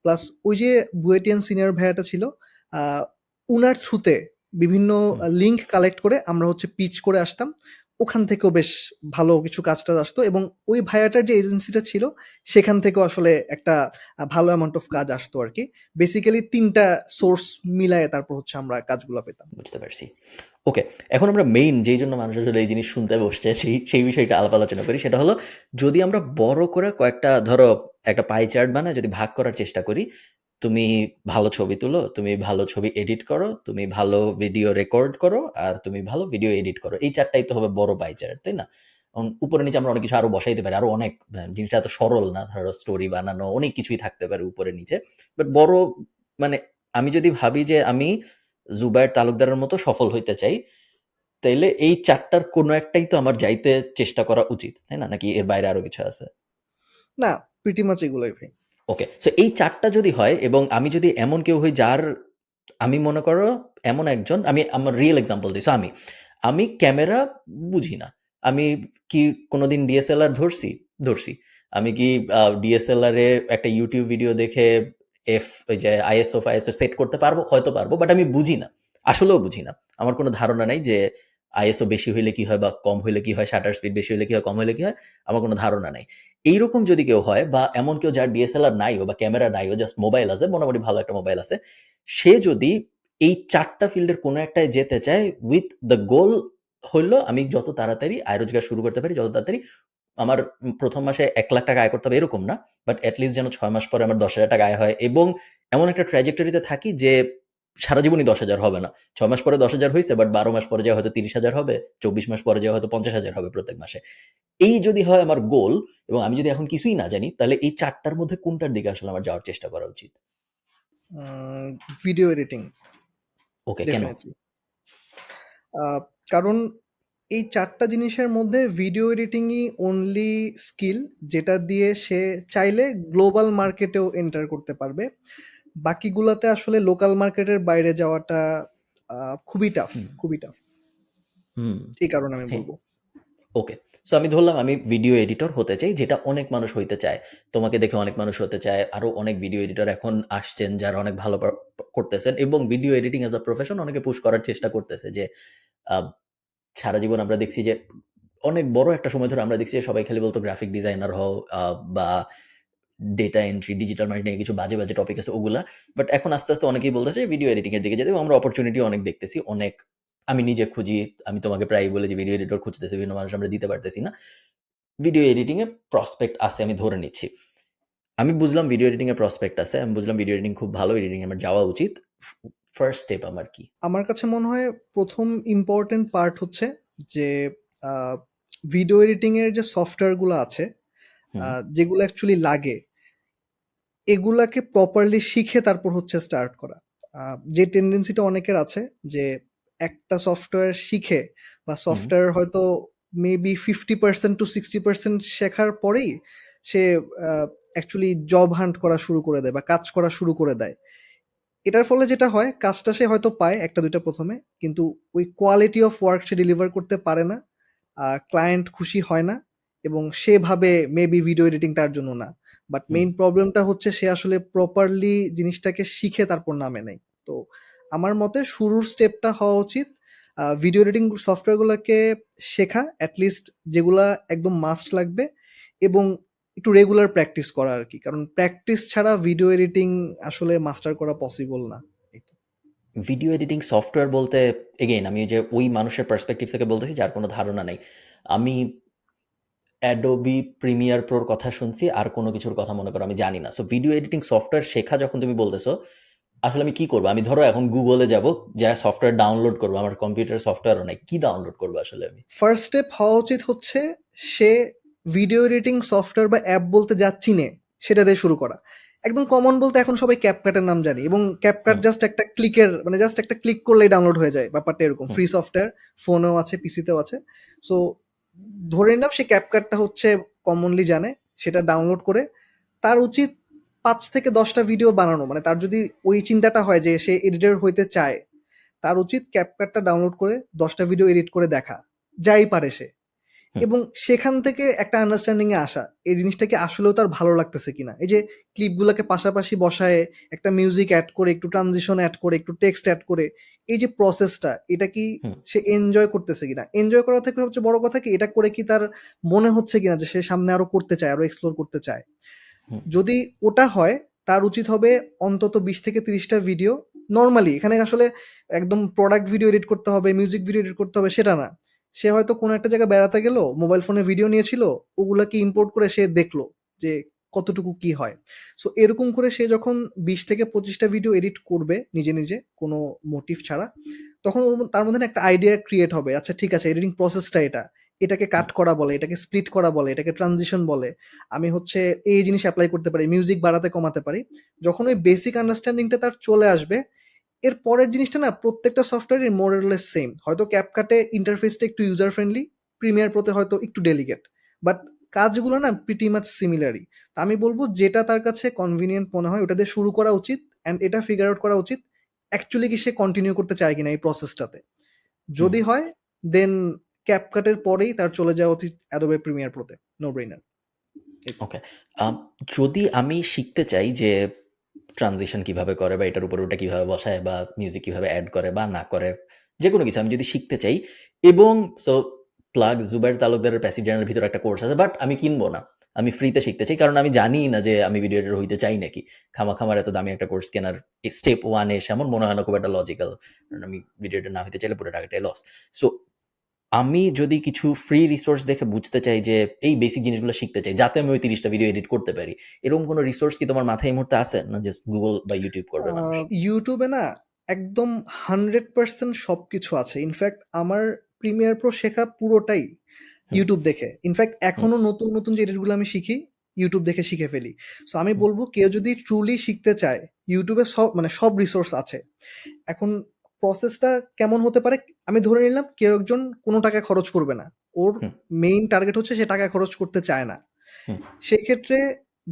প্লাস ওই যে বুয়েটিয়ান সিনিয়র ভাইয়াটা ছিল আ উনার থ্রুতে বিভিন্ন হুম, লিঙ্ক কালেক্ট করে আমরা হচ্ছে পিচ করে আসতাম। ওখান থেকেও বেশ ভালো কিছু কাজ-টাজ আসতো এবং ওই ভাইয়াটার যে এজেন্সিটা ছিল সেখান থেকেও আসলে একটা ভালো অ্যামাউন্ট অফ কাজ আসতো আরকি। বেসিক্যালি ৩ টা সোর্স মিলায়ে তারপর হচ্ছে আমরা কাজগুলা পেতাম। বুঝতে পারছি। ওকে, এখন আমরা মেইন যেই জন্য মানুষ আসলে এই জিনিস শুনতে বসছে সেই বিষয়টা আলাপ আলোচনা করি। সেটা হলো যদি আমরা বড় করে কয়েকটা ধরো একটা পাই চার্ট বানায় যদি ভাগ করার চেষ্টা করি, তুমি ভালো ছবি তুলো, তুমি ভালো ছবি এডিট করো, তুমি ভালো ভিডিও রেকর্ড করো, আর তুমি ভালো ভিডিও এডিট করো। এই ৪ টাই তো হবে বড় পাই চার্ট, তাই না? উপরে নিচে আমরা অনেক কিছু আরো বসাইতে পারি। আরো অনেক জিনিসটা এত সরল না। ধরো স্টোরি বানানো অনেক কিছুই থাকতে পারে উপরে নিচে। বাট বড় মানে আমি যদি ভাবি যে আমি জুবায়ের তালুকদারের মতো সফল হইতে চাই, তাইলে এই ৪ টার কোনো একটাই তো আমার যাইতে চেষ্টা করা উচিত, তাই না? নাকি এর বাইরে আরো কিছু আছে? না, প্রিটি মাচ এগুলাই ভাই। ওকে। সো এই ৪ টা যদি হয় এবং আমি যদি এমন কেউ হই যার আমি মনে করো এমন একজন আমি আমার রিয়াল এক্সাম্পল দিই। সো আমি ক্যামেরা বুঝি না। আমি কি কোনোদিন ডিএসএলআর ধরছি? ধরছি। আমি কি ডিএসএলআর এ একটা YouTube ভিডিও দেখে ওই যে আইএসও সেট করতে পারবো? হয়তো পারবো। বাট আমি বুঝি না। আসলেও বুঝি না। আমার কোনো ধারণা নাই যে আইএসও বেশি হইলে কি হয় বা কম হইলে কি হয়, শাটার স্পিড বেশি হইলে কি হয়, কম হইলে কি হয়? আমার কোনো ধারণা নাই। এইরকম যদি কেউ হয় বা এমন কেউ যার ডিএসএলআর নাইও বা ক্যামেরা নাইও জাস্ট মোবাইল আছে, মোটামুটি ভালো একটা মোবাইল আছে। সে যদি এই ৪ টা ফিল্ডের কোনো একটায় যেতে চায় উইথ দ্য গোল হইলো আমি যত তাড়াতাড়ি আয় রোজগার শুরু করতে পারি, যত তাড়াতাড়ি আমার ১ম মাসে ৳১,০০,০০০ আয় করতে হবে এরকম না। বাট এট লিস্ট যেন ৬ মাস পরে আমার ৳১০,০০০ আয় হয় এবং এমন একটা ট্র্যাজেক্টরি তে থাকি যে সারা জীবনই ১০,০০০ হবে না। ৬ মাস পরে ১০,০০০ হইছে বাট ১২ মাস পরে যেয়ে হয়তো ৩০,০০০ হবে, ২৪ মাস পরে যেয়ে হয়তো ৫০,০০০ হবে প্রত্যেক মাসে। এই যদি হয় আমার গোল এবং আমি যদি এখন কিছুই না জানি তাহলে এই ৪ টার মধ্যে কোনটার দিকে আসলে আমার যাওয়ার চেষ্টা করা উচিত? উম ভিডিও এডিটিং ওকে, কেন? ডেফিনিটলি। আ কারণ এই ৪ টা জিনিসের মধ্যে ভিডিও এডিটিংই অনলি স্কিল যেটা দিয়ে সে চাইলে গ্লোবাল মার্কেটেও এন্টার করতে পারবে। বাকিগুলাতে আসলে লোকাল মার্কেটের বাইরে যাওয়াটা আ খুবই টাফ, হুম, খুবই টাফ। হুম। এই কারণে আমি হ্যাঁ, বলব। ওকে। সো আমি ধরলাম আমি ভিডিও এডিটর হতে চাই, যেটা অনেক মানুষ হইতে চায়। তোমাকে দেখে অনেক মানুষ হতে চায়। আরো অনেক ভিডিও এডিটর এখন আসছেন যারা অনেক ভালো করতেছেন এবং video editing as a profession অনেকে পুশ করার চেষ্টা করতেছে যে আ সারা জীবন আমরা দেখছি যে অনেক বড় একটা সময় ধরে আমরা দেখছি যে সবাই খালি বলত গ্রাফিক ডিজাইনার হও বা ডেটা এন্ট্রি, ডিজিটাল মার্কেটিং এর কিছু বাজে টপিক আছে ওগুলা। বাট এখন আস্তে অনেকেই বলতেছে ভিডিও এডিটিং এর দিকে যেতে এবং আমরা অপরচুনিটি অনেক দেখতেছি। অনেক আমি নিজে খুঁজি। আমি তোমাকে প্রায়ই বলি যে ভিডিও এডিটর খুঁজতেছি। বিভিন্ন মানুষ আমরা দিতে পারতেছি না। ভিডিও এডিটিং এ প্রসপেক্ট আছে আমি ধরে নিচ্ছি। আমি বুঝলাম ভিডিও এডিটিং এর প্রসপেক্ট আছে। আমি বুঝলাম ভিডিও এডিটিং খুব ভালো। এডিটিং এ আমার যাওয়া উচিত। ফার্স্ট স্টেপ আমার কি? আমার কাছে মনে হয় ১ম ইম্পোর্টেন্ট পার্ট হচ্ছে যে আ ভিডিও এডিটিং এর যে সফটওয়্যার গুলা আছে, আ হুম, যেগুলো অ্যাকচুয়ালি লাগে এগুলাকে প্রপারলি শিখে তারপর হচ্ছে স্টার্ট করা। আ যে টেনডেন্সিটা অনেকের আছে যে একটা সফটওয়্যার শিখে বা হুম, সফটওয়্যার হয়তো মেবি 50% টু 60% শেখার পরেই সে আ অ্যাকচুয়ালি জব হান্ট করা শুরু করে দেয় বা কাজ করা শুরু করে দেয়। এটার ফলে যেটা হয় কাজটা সে হয়তো পায় ১ টা ২ টা ১ম এ। কিন্তু ওই quality of work say deliver করতে পারে না। ক্লায়েন্ট খুশি হয় না এবং সে ভাবে মেবি ভিডিও এডিটিং তার জন্য না। বাট হুম, মেইন প্রবলেমটা হচ্ছে সে আসলে প্রপারলি জিনিসটাকে শিখে তারপর নামে নেয়। তো আমার মতে শুরুর স্টেপটা হওয়া উচিত ভিডিও এডিটিং সফটওয়্যারগুলোকে শেখা, অ্যাটলিস্ট যেগুলা একদম মাস্ট লাগবে, এবং একটু রেগুলার প্র্যাকটিস করা আর কি, কারণ প্র্যাকটিস ছাড়া ভিডিও এডিটিং আসলে মাস্টার করা পসিবল না। এই তো। ভিডিও এডিটিং সফটওয়্যার বলতে এগেইন আমি ওই যে ওই মানুষের পার্সপেক্টিভ থেকে বলতেছি যার কোনো ধারণা নেই। আমি অ্যাডোবি প্রিমিয়ার প্রোর কথা শুনছি, আর কোনো কিছুর কথা মনে করো আমি জানি না। সো ভিডিও এডিটিং সফটওয়্যার শেখা যখন তুমি বলতেছো, আসলে আমি কি করবো? আমি ধরো এখন গুগলে যাব, যা সফটওয়্যার ডাউনলোড করবো, আমার কম্পিউটার সফটওয়্যারও নাই, কি ডাউনলোড করবো আসলে আমি? ফার্স্ট স্টেপ হওয়া উচিত হচ্ছে সে ভিডিও এডিটিং সফটওয়্যার বা অ্যাপ বলতে যা চিনে সেটা দিয়ে শুরু করা। একদম কমন বলতে এখন সবাই ক্যাপকাটের নাম জানি, এবং ক্যাপকাট হুম, জাস্ট একটা ক্লিকের মানে জাস্ট একটা ক্লিক করলেই ডাউনলোড হয়ে যায়, ব্যাপারটা এরকম। হুম, ফ্রি সফটওয়্যার ফোনেও আছে, পিসিতেও আছে। সো ধরে নিলাম সে ক্যাপকাটটা হচ্ছে কমনলি জানে, সেটা ডাউনলোড করে তার উচিত 5 থেকে 10টা ভিডিও বানানো। মানে তার যদি ওই চিন্তাটা হয় যে সে এডিটর হইতে চায়, তার উচিত ক্যাপকাটটা ডাউনলোড করে 10টা ভিডিও এডিট করে দেখা, যাই পারে সে, হুম, এবং সেখান থেকে একটা আন্ডারস্ট্যান্ডিং এ আসা এই জিনিসটা কি আসলেও তার ভালো লাগতেছে কিনা। এই যে ক্লিপগুলোকে পাশাপাশি বসায় একটা মিউজিক অ্যাড করে, একটু ট্রানজিশন অ্যাড করে, একটু টেক্সট অ্যাড করে, এই যে প্রসেসটা, এটা কি হুম, সে এনজয় করতেছে কিনা। এনজয় করা থেকে সবচেয়ে বড় কথা কি, এটা করে কি তার মনে হচ্ছে কিনা যে সে সামনে আরো করতে চায়, আরো এক্সপ্লোর করতে চায়। হুম, যদি ওটা হয়, তার উচিত হবে অন্তত 20 থেকে 30টা ভিডিও। নর্মালি এখানে আসলে একদম প্রোডাক্ট ভিডিও এডিট করতে হবে, মিউজিক ভিডিও এডিট করতে হবে সেটা না। সে হয়তো কোনো একটা জায়গায় বেড়াতে গেল, মোবাইল ফোনে ভিডিও নিয়েছিল, ওগুলাকে ইম্পোর্ট করে সে দেখলো যে কতটুকু কি হয়। সো এরকম করে সে যখন 20 থেকে 25টা ভিডিও এডিট করবে নিজে নিজে, কোনো মোটিভ ছাড়া, তখন তার মধ্যে না একটা আইডিয়া ক্রিয়েট হবে। আচ্ছা ঠিক আছে, এডিটিং প্রসেসটা এটা, এটাকে হুম, কাট করা বলে, এটাকে স্প্লিট করা বলে, এটাকে ট্রানজিশন বলে। আমি হচ্ছে এই জিনিস অ্যাপ্লাই করতে পারি, মিউজিক বাড়াতে কমাতে পারি। যখন ওই বেসিক আন্ডারস্ট্যান্ডিংটা তার চলে আসবে, এর পরের জিনিসটা না প্রত্যেকটা সফটওয়্যারের মোরলেস সেম। হয়তো ক্যাপকাটে ইন্টারফেসটা একটু ইউজার ফ্রেন্ডলি, প্রিমিয়ার প্রোতে হয়তো একটু ডেলিকেট, বাট কাজগুলো না প্রিটি মাচ সিমিলারই। আমি বলবো যেটা তার কাছে কনভিনিয়েন্ট মনে হয় ওটা দিয়ে শুরু করা উচিত, অ্যান্ড এটা ফিগার আউট করা উচিত অ্যাকচুয়ালি কি সে কন্টিনিউ করতে চায় কিনা এই প্রসেসটাতে। হুম। যদি হয়, দেন ক্যাপকাটের পরেই তার চলে যাওয়া উচিত অ্যাডোবে প্রিমিয়ার প্রোতে। নো ব্রেইনার। এই তো। ওকে। যদি আমি শিখতে চাই যে ট্রানজিশন কিভাবে করে, বা এটার উপরে ওটা কিভাবে বসায়, বা মিউজিক কিভাবে অ্যাড করে বা না করে, যেকোনো কিছু আমি যদি শিখতে চাই, এবং সো প্লাগ জুবাইর তালুকদারের প্যাসিভ জার্নালের ভিতরে একটা কোর্স আছে, বাট আমি কিনবো না। আমি ফ্রিতে শিখতে চাই, কারণ আমি জানি না যে আমি ভিডিও এডিটর হইতে চাই নাকি। খামাখামার এত দামি একটা কোর্স কেনার স্টেপ 1 এ এসে আমার মনে হয় না খুব একটা লজিক্যাল। কারণ আমি ভিডিও এডিটর না হইতে চাইলে পুরো টাকাটাই লস। সো আমি যদি কিছু ফ্রি রিসোর্স দেখে বুঝতে চাই যে এই বেসিক জিনিসগুলো শিখতে চাই, যাতে আমি ওই 30টা ভিডিও এডিট করতে পারি, এরকম কোনো রিসোর্স কি তোমার মাথায় এই মুহূর্তে আছে, না জাস্ট গুগল বা ইউটিউব করবে মানুষ? ইউটিউবে না একদম 100% সবকিছু আছে। ইনফ্যাক্ট আমার প্রিমিয়ার প্রো শেখা পুরোটাই হুম, ইউটিউব দেখে। ইনফ্যাক্ট হুম, এখনো নতুন নতুন যে এডিটগুলো আমি শিখি, ইউটিউব দেখে শিখে ফেলি। সো আমি হুম, বলবো কেউ যদি ট্রুলি শিখতে চায়, ইউটিউবে সব মানে সব রিসোর্স আছে। এখন প্রসেসটা কেমন হতে পারে, আমি ধরে নিলাম কেউ একজন কোনো টাকা খরচ করবে না, ওর হুম, মেইন টার্গেট হচ্ছে সে টাকা খরচ করতে চায় না। হুম, সেক্ষেত্রে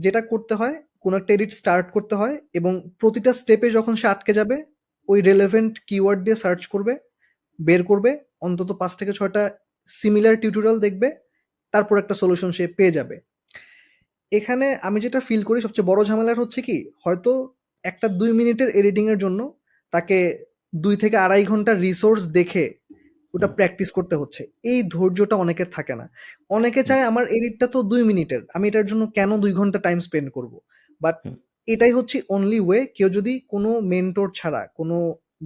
যেটা করতে হয়, কোনো একটা এডিট স্টার্ট করতে হয়, এবং প্রতিটা স্টেপে যখন সে আটকে যাবে, ওই রেলেভেন্ট কিওয়ার্ড দিয়ে সার্চ করবে, বের করবে অন্তত 5 থেকে 6টা সিমিলার টিউটোরিয়াল দেখবে, তারপর একটা সলিউশন সে পেয়ে যাবে। এখানে আমি যেটা ফিল করি সবচেয়ে বড় ঝামেলার হচ্ছে কি, হয়তো একটা 2 মিনিটের এডিটিং এর জন্য তাকে 2 থেকে 2.5 ঘন্টা রিসোর্স দেখে ওটা হুম, প্র্যাকটিস করতে হচ্ছে। এই ধৈর্যটা অনেকের থাকে না। অনেকে হুম, চায় আমার এডিটটা তো 2 মিনিটের, আমি এটার জন্য কেন 2 ঘন্টা টাইম স্পেন্ড করব। বাট হুম, এটাই হচ্ছে অনলি ওয়ে, কেউ যদি কোনো মেন্টর ছাড়া, কোনো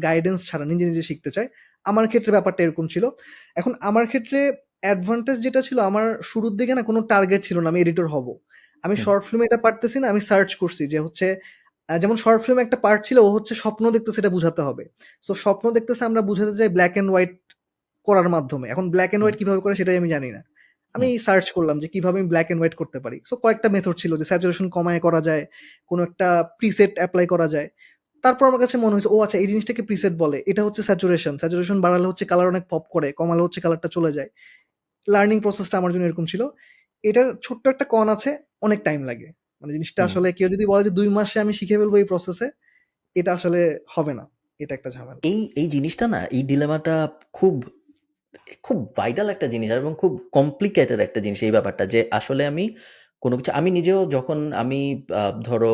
গাইডেন্স ছাড়া নিজে নিজে শিখতে চায়। আমার ক্ষেত্রে ব্যাপারটা এরকম ছিল। এখন আমার ক্ষেত্রে অ্যাডভান্টেজ যেটা ছিল, আমার শুরুর দিকে না কোনো টার্গেট ছিল না আমি এডিটর হব। আমি হুম, শর্ট ফিল্মে এটা পারতেছি না, আমি সার্চ করছি যে হচ্ছে যেমন শর্ট ফিল্মে একটা পার্ট ছিল, ও হচ্ছে স্বপ্ন দেখতেছে, এটা বুঝাতে হবে। সো স্বপ্ন দেখতেছে আমরা বুঝাতে চাই ব্ল্যাক এন্ড হোয়াইট করার মাধ্যমে। এখন ব্ল্যাক এন্ড হুম, হোয়াইট কিভাবে করে সেটাই আমি জানি না। আমি হুম, সার্চ করলাম যে কিভাবে আমি ব্ল্যাক এন্ড হোয়াইট করতে পারি। সো কয়েকটা মেথড ছিল যে স্যাচুরেশন কমায় করা যায়, কোনো একটা প্রিসেট এপ্লাই করা যায়। তারপর আমার কাছে মনে হয়েছে ও আচ্ছা এই জিনিসটাকে প্রিসেট বলে। এটা হচ্ছে স্যাচুরেশন। স্যাচুরেশন বাড়ালে হচ্ছে কালার অনেক পপ করে, কমালে হচ্ছে কালারটা চলে যায়। লার্নিং প্রসেসটা আমার জন্য এরকম ছিল। এটার ছোট্ট একটা কন আছে, অনেক টাইম লাগে। মানে জিনিসটা হুম। আসলে কেউ যদি বলে যে ২ মাসে আমি শিখে ফেলবো এই প্রসেসে, এটা আসলে হবে না। এটা একটা ঝামেলা। এই জিনিসটা না, এই ডিলেমাটা খুব খুব ভাইটাল একটা জিনিস, এবং খুব কমপ্লিকেটেড একটা জিনিস এই ব্যাপারটা, যে আসলে আমি কোনো কিছু আমি নিজেও যখন আমি ধরো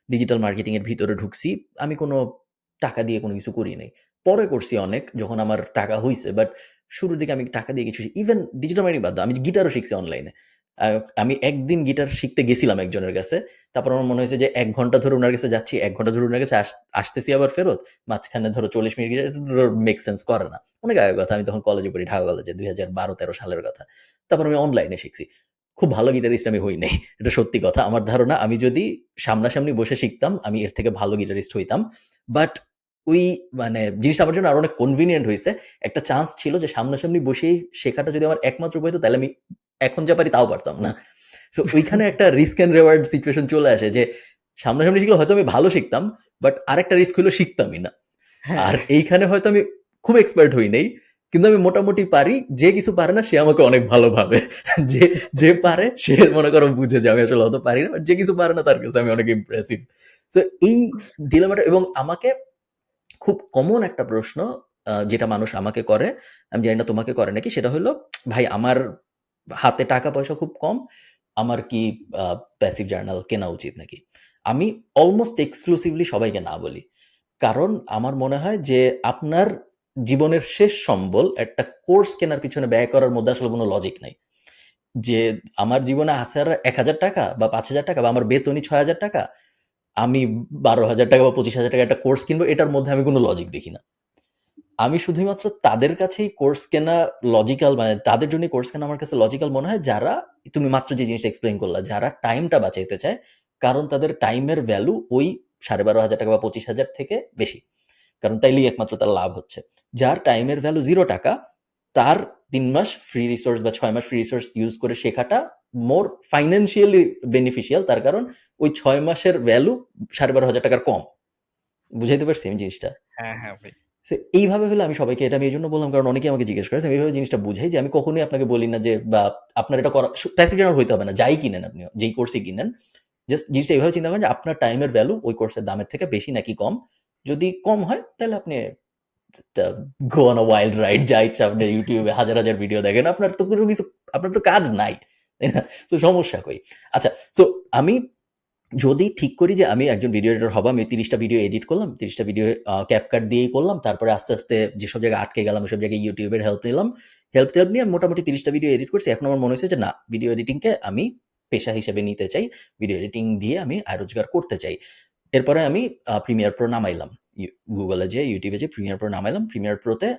ডিজিটাল মার্কেটিং এর ভিতরে ঢুকছি, আমি কোনো টাকা দিয়ে কোনো কিছু করি নাই। পরে করছি অনেক যখন আমার টাকা হইছে। বাট শুরুর দিকে আমি টাকা দিয়ে কিছু ইভেন ডিজিটাল মার্কেটিং বাদ দাও, আমি গিটারও শিখছি অনলাইনে। আমি একদিন গিটার শিখতে গেছিলাম একজনের কাছে। তারপর আমার মনে হয়েছে যে ১ ঘন্টা ধরে উনার কাছে যাচ্ছি, ১ ঘন্টা ধরে উনার কাছে আসতেছি আবার ফেরত। মাঝখানে ধরো ৪০ মিনিট গিটার মেক সেন্স করে না। অনেক আগের কথা। আমি তখন কলেজে পড়ি, ঢাকা কলেজে ২০১২-১৩ সালের কথা। তারপর আমি অনলাইনে শিখছি। খুব ভালো গিটারিস্ট আমি হই নাই। এটা সত্যি কথা। আমার ধারণা আমি যদি সামনাসামনি বসে শিখতাম, আমি এর থেকে ভালো গিটারিস্ট হইতাম। বাট ওই মানে জিনিসটা আমার জন্য আরো অনেক কনভিনিয়েন্ট হইছে। একটা চান্স ছিল যে সামনাসামনি বসেই শেখাটা যদি আমার একমাত্র উপায় হতো, তাহলে আমি এখন যা পারি তাও পারতাম না। সো ওইখানে একটা রিস্ক অ্যান্ড রিওয়ার্ড সিচুয়েশন চলে আসে যে সামনাসামনি শিখলে হয়তো আমি ভালো শিখতাম, বাট আরেকটা রিস্ক হইলো শিখতামই না। হ্যাঁ। আর এইখানে হয়তো আমি খুব এক্সপার্ট হই নাই, কিন্তু আমি মোটামুটি পারি। যে কিছু পারে না সে আমাকে অনেক ভালো ভাবে। যে যে পারে সে মনে করো বুঝে যে আমি আসলে অত পারি না, বাট যে কিছু পারে না তার কাছে আমি অনেক ইমপ্রেসিভ। তো এই ডিলেমাটা, এবং আমাকে খুব কমন একটা প্রশ্ন যেটা মানুষ আমাকে করে, আমি জানি না তোমাকে করে নাকি, সেটা হলো, ভাই আমার হাতে টাকা পয়সা খুব কম, আমার কি প্যাসিভ জার্নাল কেনা উচিত নাকি? আমি অলমোস্ট এক্সক্লুসিভলি সবাইকে না বলি। কারণ আমার মনে হয় যে আপনার জীবনের শেষ সম্বল একটা কোর্স কেনার পিছনে ব্যয় করার মধ্যে আসলে কোনো লজিক নাই। যে আমার জীবনে আছে আর ৳১,০০০ বা ৳৫,০০০ বা আমার বেতনই ৳৬,০০০, আমি ৳১২,০০০ বা ৳২৫,০০০ একটা কোর্স কিনবো, এটার মধ্যে আমি কোনো লজিক দেখি না। আমি শুধুমাত্র তাদের কাছেই কোর্স কেনা লজিক্যাল, মানে তাদের জন্যই কোর্স কেনা আমার কাছে লজিক্যাল মনে হয়, যারা, তুমি মাত্র যে জিনিসটা এক্সপ্লেইন করলা, যারা টাইমটা বাঁচাইতে চায়। কারণ তাদের টাইমের ভ্যালু ওই ৳১২,৫০০ বা ৳২৫,০০০ থেকে বেশি। কারণ তাইলেই একমাত্র তার লাভ হচ্ছে। যার টাইমের ভ্যালু ৳0, তার ৩ মাস ফ্রি রিসোর্স বা ৬ মাস ফ্রি রিসোর্স ইউজ করে শেখাটা মোর ফাইন্যান্সিয়ালি বেনিফিশিয়াল, তার কারণ ওই ৬ মাসের ভ্যালু ৳১২,৫০০ কম। বুঝাইতে পারছি আমি জিনিসটা? হ্যাঁ, হ্যাঁ ভাই। সো এইভাবে হলে আমি সবাইকে, এটা আমি এইজন্য বললাম কারণ অনেকেই আমাকে জিজ্ঞেস করে। আমি এইভাবে জিনিসটা বুঝাই যে আমি কখনোই আপনাকে বলি না যে, বা আপনার এটা করা প্যাসিভ জার্নাল হইতে হবে না। যাই কিনেন আপনি, যেই কোর্সই কিনেন, জাস্ট জিনিসটা এভাবে চিন্তা করেন যে আপনার টাইমের ভ্যালু ওই কোর্সের দামের থেকে বেশি নাকি কম। যদি কম হয় তাহলে আপনি তা go on a wild ride, যা ইচ্ছা আপনি YouTube এ হাজার, হাজার ভিডিও দেখেন। আপনার তো কোনো কিছু, আপনার তো কাজ নাই। তাই না? তো সমস্যা কই? আচ্ছা, সো আমি যদি ঠিক করি যে আমি একজন ভিডিও এডিটর হবো, আমি ৩০ টা ভিডিও এডিট করলাম, ৩০ টা ভিডিও CapCut দিয়েই করলাম। তারপরে আস্তে, আস্তে যেসব জায়গায় আটকে গেলাম ওসব জায়গায় YouTube এর হেল্প নিলাম। হেল্প নিয়ে আমি মোটামুটি ৩০ টা ভিডিও এডিট করছি। এখন আমার মনে হয়েছে যে না, ভিডিও এডিটিংকে আমি পেশা হিসেবে নিতে চাই। ভিডিও এডিটিং দিয়ে আমি আয় রোজগার করতে চাই। এরপরে আমি Premiere Pro নামাইলাম। Google এ যেয়ে, YouTube এ যেয়ে Premiere Pro নামাইলাম। Premiere Pro তে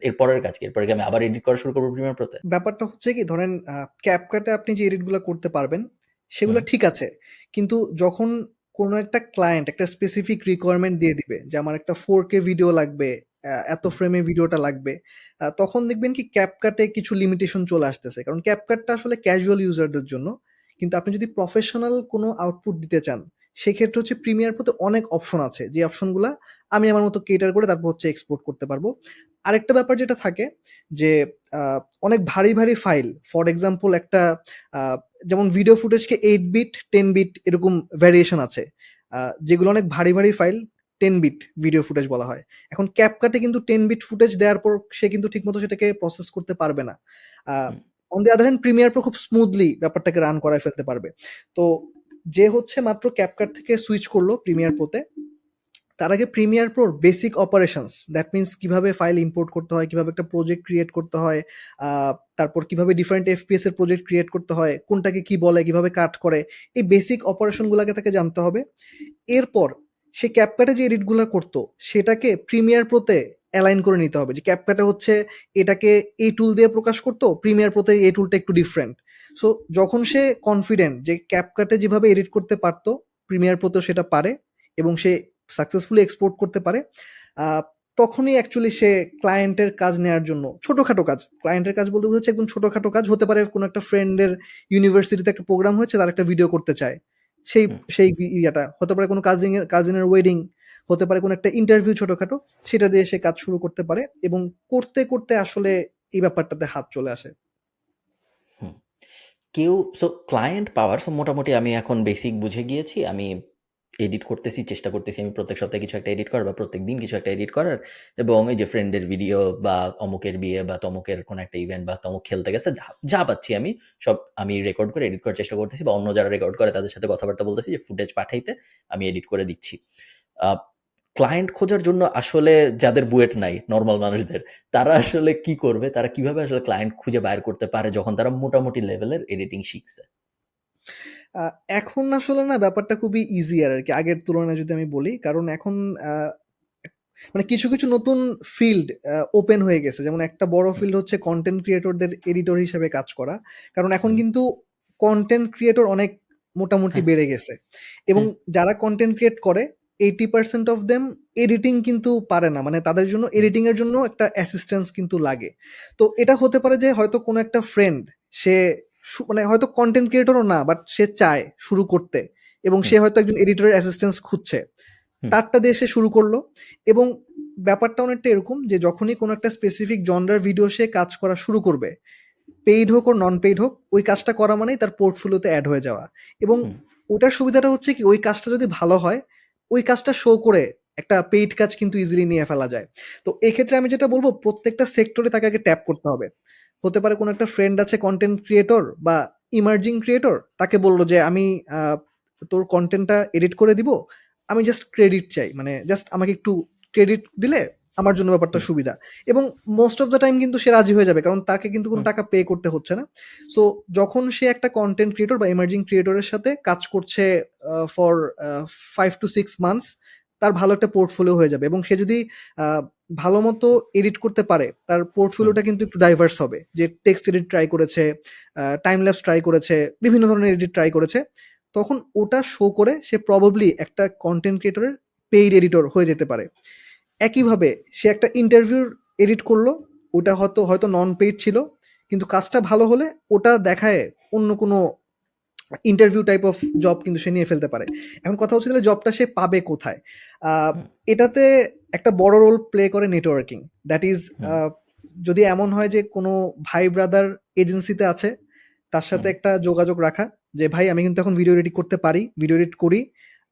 এরপরের কাজ কি? এরপরে কি আমি আবার এডিট করা শুরু করব Premiere Pro তে? ব্যাপারটা হচ্ছে কি, ধরেন CapCut এ আপনি যে এডিটগুলা করতে পারবেন, সেগুলা হুম, ঠিক আছে। কিন্তু যখন কোনো একটা ক্লায়েন্ট একটা স্পেসিফিক রিকোয়ারমেন্ট দিয়ে দিবে যে আমার একটা 4K ভিডিও লাগবে, এত হুম, ফ্রেমে ভিডিওটা লাগবে, তখন দেখবেন কি CapCut এ কিছু লিমিটেশন চলে আসতেছে। কারণ CapCut টা আসলে ক্যাজুয়াল ইউজারদের জন্য। কিন্তু আপনি যদি প্রফেশনাল কোনো আউটপুট দিতে চান, সেক্ষেত্রে হচ্ছে Premiere Pro তে অনেক অপশন আছে। যে অপশনগুলা আমি আমার মতো কেটার করে তারপর হচ্ছে এক্সপোর্ট করতে পারবো। আরেকটা ব্যাপার যেটা থাকে যে আ অনেক ভারী, ভারী ফাইল, ফর এক্সাম্পল একটা আ যেমন ভিডিও ফুটেজকে 8 বিট, 10 বিট এরকম ভ্যারিয়েশন আছে। যেগুলো অনেক ভারী, ভারী ফাইল 10 বিট ভিডিও ফুটেজ বলা হয়। এখন CapCut এ কিন্তু 10 বিট ফুটেজ দেওয়ার পর সে কিন্তু ঠিকমতো সেটাকে প্রসেস করতে পারবে না। আ হুম, on the other hand Premiere Pro খুব স্মুথলি ব্যাপারটাকে রান করায় ফেলতে পারবে। তো যে হচ্ছে মাত্র CapCut থেকে সুইচ করলো Premiere Pro তে, তার আগে Premiere Pro র বেসিক অপারেশনস, দ্যাট মিনস কিভাবে ফাইল ইম্পোর্ট করতে হয়, কিভাবে একটা প্রজেক্ট ক্রিয়েট করতে হয়, আ তারপর কিভাবে ডিফারেন্ট FPS এর প্রজেক্ট ক্রিয়েট করতে হয়, কোনটাকে কি বলে, কিভাবে কাট করে, এই বেসিক অপারেশন গুলাকে তাকে জানতে হবে। এরপর সে CapCut এ যে এডিট গুলা করতো, সেটাকে Premiere Pro তে অ্যালাইন করে নিতে হবে। যে CapCut এ হচ্ছে এটাকে এই টুল দিয়ে প্রকাশ করতো, Premiere Pro তে এই টুলটা একটু ডিফারেন্ট। সো যখন সে কনফিডেন্ট যে CapCut এ যেভাবে এডিট করতে পারতো, Premiere Pro তেও সেটা পারে এবং সে সাকসেসফুলি এক্সপোর্ট করতে পারে, আ তখনই অ্যাকচুয়ালি সে ক্লায়েন্টের কাজ নেয়ার জন্য ছোটখাটো কাজ, ক্লায়েন্টের কাজ বলতে বোঝাচ্ছে একদম ছোটখাটো কাজ হতে পারে, কোনো একটা ফ্রেন্ডের ইউনিভার্সিটিতে একটা প্রোগ্রাম হয়েছে, তার একটা ভিডিও করতে চায়। সেই হুম, সেই ইয়াটা হতে পারে কোনো কাজিনের ওয়েডিং, হতে পারে কোনো একটা ইন্টারভিউ ছোটখাটো, সেটা দিয়ে সে কাজ শুরু করতে পারে এবং করতে, করতে আসলে এই ব্যাপারটাতে হাত চলে আসে। হুম। কেউ, সো ক্লায়েন্ট পাওয়ার, সো মোটামুটি আমি এখন বেসিক বুঝে গিয়েছি। আমি এডিট করতেছি, চেষ্টা করতেছি আমি প্রত্যেক সপ্তাহে কিছু একটা এডিট করার বা প্রত্যেক দিন কিছু একটা এডিট করার, এবং এই যে ফ্রেন্ডের ভিডিও বা অমুকের বিয়ে বা তমুকের কোনো একটা ইভেন্ট বা তমুক খেলতে গেছে, যা পাচ্ছি আমি সব আমি রেকর্ড করে এডিট করার চেষ্টা করতেছি, বা অন্য যারা রেকর্ড করে তাদের সাথে কথাবার্তা বলতেছি যে ফুটেজ পাঠাইতে, আমি এডিট করে দিচ্ছি। ক্লায়েন্ট খোঁজার জন্য আসলে যাদের বুয়েট নাই, নর্মাল মানুষদের, তারা আসলে কি করবে? তারা কিভাবে আসলে ক্লায়েন্ট খুঁজে বাইর করতে পারে যখন তারা মোটামুটি লেভেলের এডিটিং শিখছে? আ এখন আসলে না ব্যাপারটা খুবই ইজিয়ার আরকি আগের তুলনায় যদি আমি বলি। কারণ এখন আ মানে কিছু, কিছু নতুন ফিল্ড ওপেন হয়ে গেছে। যেমন একটা বড় হুম, ফিল্ড হচ্ছে কনটেন্ট ক্রিয়েটরদের এডিটর হিসেবে কাজ করা। কারণ এখন হুম, কিন্তু কনটেন্ট ক্রিয়েটর অনেক মোটামুটি হ্যাঁ, বেড়ে গেছে। এবং হ্যাঁ, যারা কনটেন্ট ক্রিয়েট করে 80% অফ দেম এডিটিং কিন্তু পারে না। মানে তাদের জন্য হুম, এডিটিং এর জন্য একটা অ্যাসিস্ট্যান্স কিন্তু লাগে। তো এটা হতে পারে যে হয়তো কোনো একটা ফ্রেন্ড সে মানে হয়তো কনটেন্ট ক্রিয়েটরও না, বাট সে চায় শুরু করতে এবং হুম, সে হয়তো একজন এডিটরের অ্যাসিস্ট্যান্স খুঁজছে। হুম, তারটা দিয়ে সে শুরু করলো এবং ব্যাপারটা অনেকটা এরকম যে যখনই কোনো একটা স্পেসিফিক জনরার ভিডিও সে কাজ করা শুরু করবে, পেইড হোক or নন পেইড হোক, ওই কাজটা করা মানেই তার পোর্টফোলিওতে এড হয়ে যাওয়া। এবং হুম, ওটার সুবিধাটা হচ্ছে কি, ওই কাজটা যদি ভালো হয়, ওই কাজটা শো করে একটা পেইড কাজ কিন্তু ইজিলি নিয়ে ফেলা যায়। তো এক্ষেত্রে আমি যেটা বলব, প্রত্যেকটা সেক্টরে তাকে আগে ট্যাপ করতে হবে। হতে পারে কোনো একটা ফ্রেন্ড আছে কনটেন্ট ক্রিয়েটর বা ইমার্জিং ক্রিয়েটর, তাকে বলল যে আমি আ তোর কনটেন্টটা এডিট করে দিব। আমি জাস্ট ক্রেডিট চাই। মানে জাস্ট আমাকে একটু ক্রেডিট দিলে আমার জন্য ব্যাপারটা হুম, সুবিধা। এবং মোস্ট অফ দ্যা টাইম কিন্তু সে রাজি হয়ে যাবে। কারণ তাকে কিন্তু কোনো হুম, টাকা পে করতে হচ্ছে না। সো যখন সে একটা কনটেন্ট ক্রিয়েটর বা ইমার্জিং ক্রিয়েটরের সাথে কাজ করছে ফর 5 to 6 মান্থস, তার ভালো একটা পোর্টফোলিও হয়ে যাবে এবং সে যদি আ ভালোমতো এডিট করতে পারে, তার হুম, পোর্টফোলিওটা কিন্তু একটু ডাইভার্স হবে। যে টেক্সট এডিট ট্রাই করেছে, টাইম ল্যাপস ট্রাই করেছে, বিভিন্ন ধরনের এডিট ট্রাই করেছে। তখন ওটা শো করে সে প্রবাবলি একটা কনটেন্ট ক্রিয়েটরের পেইড এডিটর হয়ে যেতে পারে। একইভাবে সে একটা ইন্টারভিউর এডিট করলো, ওটা হয়তো নন পেইড ছিল। কিন্তু কাজটা ভালো হলে ওটা দেখায় অন্য কোনো ইন্টারভিউ টাইপ অফ জব কিন্তু সে নিয়ে ফেলতে পারে। এখন কথা হচ্ছে তাহলে জবটা সে পাবে কোথায়? আ হুম, এটাতে একটা বড় রোল প্লে করে নেটওয়ার্কিং। দ্যাট ইজ হুম, যদি এমন হয় যে কোনো ভাই ব্রাদার এজেন্সিতে আছে, তার সাথে হুম, একটা যোগাযোগ রাখা যে, "ভাই আমি কিন্তু এখন ভিডিও এডিট করতে পারি, ভিডিও এডিট করি।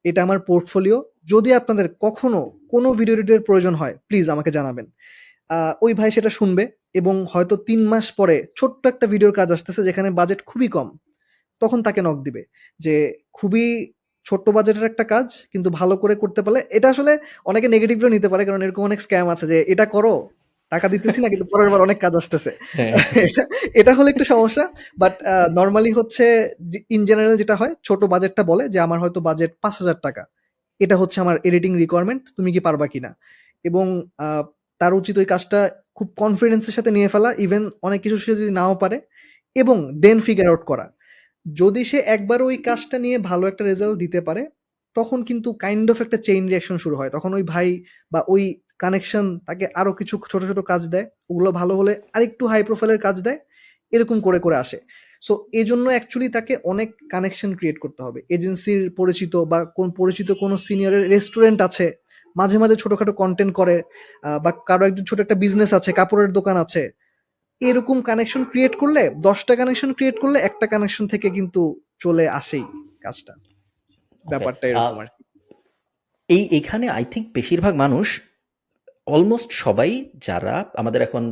এটা আমার পোর্টফোলিও। যদি আপনাদের কখনো কোনো ভিডিও এডিটের প্রয়োজন হয়, প্লিজ আমাকে জানাবেন।" ওই ভাই সেটা শুনবে এবং হয়তো ৩ মাস পরে ছোট্ট একটা ভিডিওর কাজ আসতেছে যেখানে বাজেট খুবই কম। তখন তাকে নক দিবে। যে খুবই ছোট্ট বাজেটের একটা কাজ কিন্তু ভালো করে করতে পারলে, এটা আসলে অনেকে নেগেটিভলিও নিতে পারে। কারণ এরকম অনেক স্ক্যাম আছে যে এটা করো, টাকা দিতেছি না কিন্তু পরের বার অনেক কাজ আসতেছে। হ্যাঁ, এটা এটা হলে একটু সমস্যা। বাট নরমালি হচ্ছে যে ইন জেনারেল যেটা হয়, ছোট বাজেটটা বলে যে আমার হয়তো বাজেট ৳৫,০০০। এটা হচ্ছে আমার এডিটিং রিকোয়ারমেন্ট। তুমি কি পারবা কিনা? এবং আ তার উচিত ওই কাজটা খুব কনফিডেন্স এর সাথে নিয়ে ফেলা। ইভেন অনেক কিছু সে যদি নাও পারে এবং দেন ফিগার আউট করা। যদি সে একবার ওই কাজটা নিয়ে ভালো একটা রেজাল্ট দিতে পারে, তখন কিন্তু কাইন্ড অফ একটা চেইন রিঅ্যাকশন শুরু হয়। তখন ওই ভাই বা ওই কানেকশন তাকে আরো কিছু ছোট, ছোট কাজ দেয়। ওগুলো ভালো হলে আরেকটু হাই প্রোফাইল এর কাজ দেয়। এরকম করে, করে আসে। সো এজন্য অ্যাকচুয়ালি তাকে অনেক কানেকশন ক্রিয়েট করতে হবে। এজেন্সির পরিচিত বা পরিচিত কোনো সিনিয়রের রেস্টুরেন্ট আছে। মাঝে, মাঝে ছোটখাটো কনটেন্ট করে, বা কারো একজন ছোট একটা বিজনেস আছে, কাপড়ের দোকান আছে। এরকম কানেকশন ক্রিয়েট করলে ১০ টা কানেকশন ক্রিয়েট করলে একটা কানেকশন থেকে কিন্তু চলে আসেই কাজটা। ওকে। ব্যাপারটা আ এরকম আরকি। এইখানে আই থিংক বেশিরভাগ মানুষ, অলমোস্ট সবাই যারা আমাদের এখন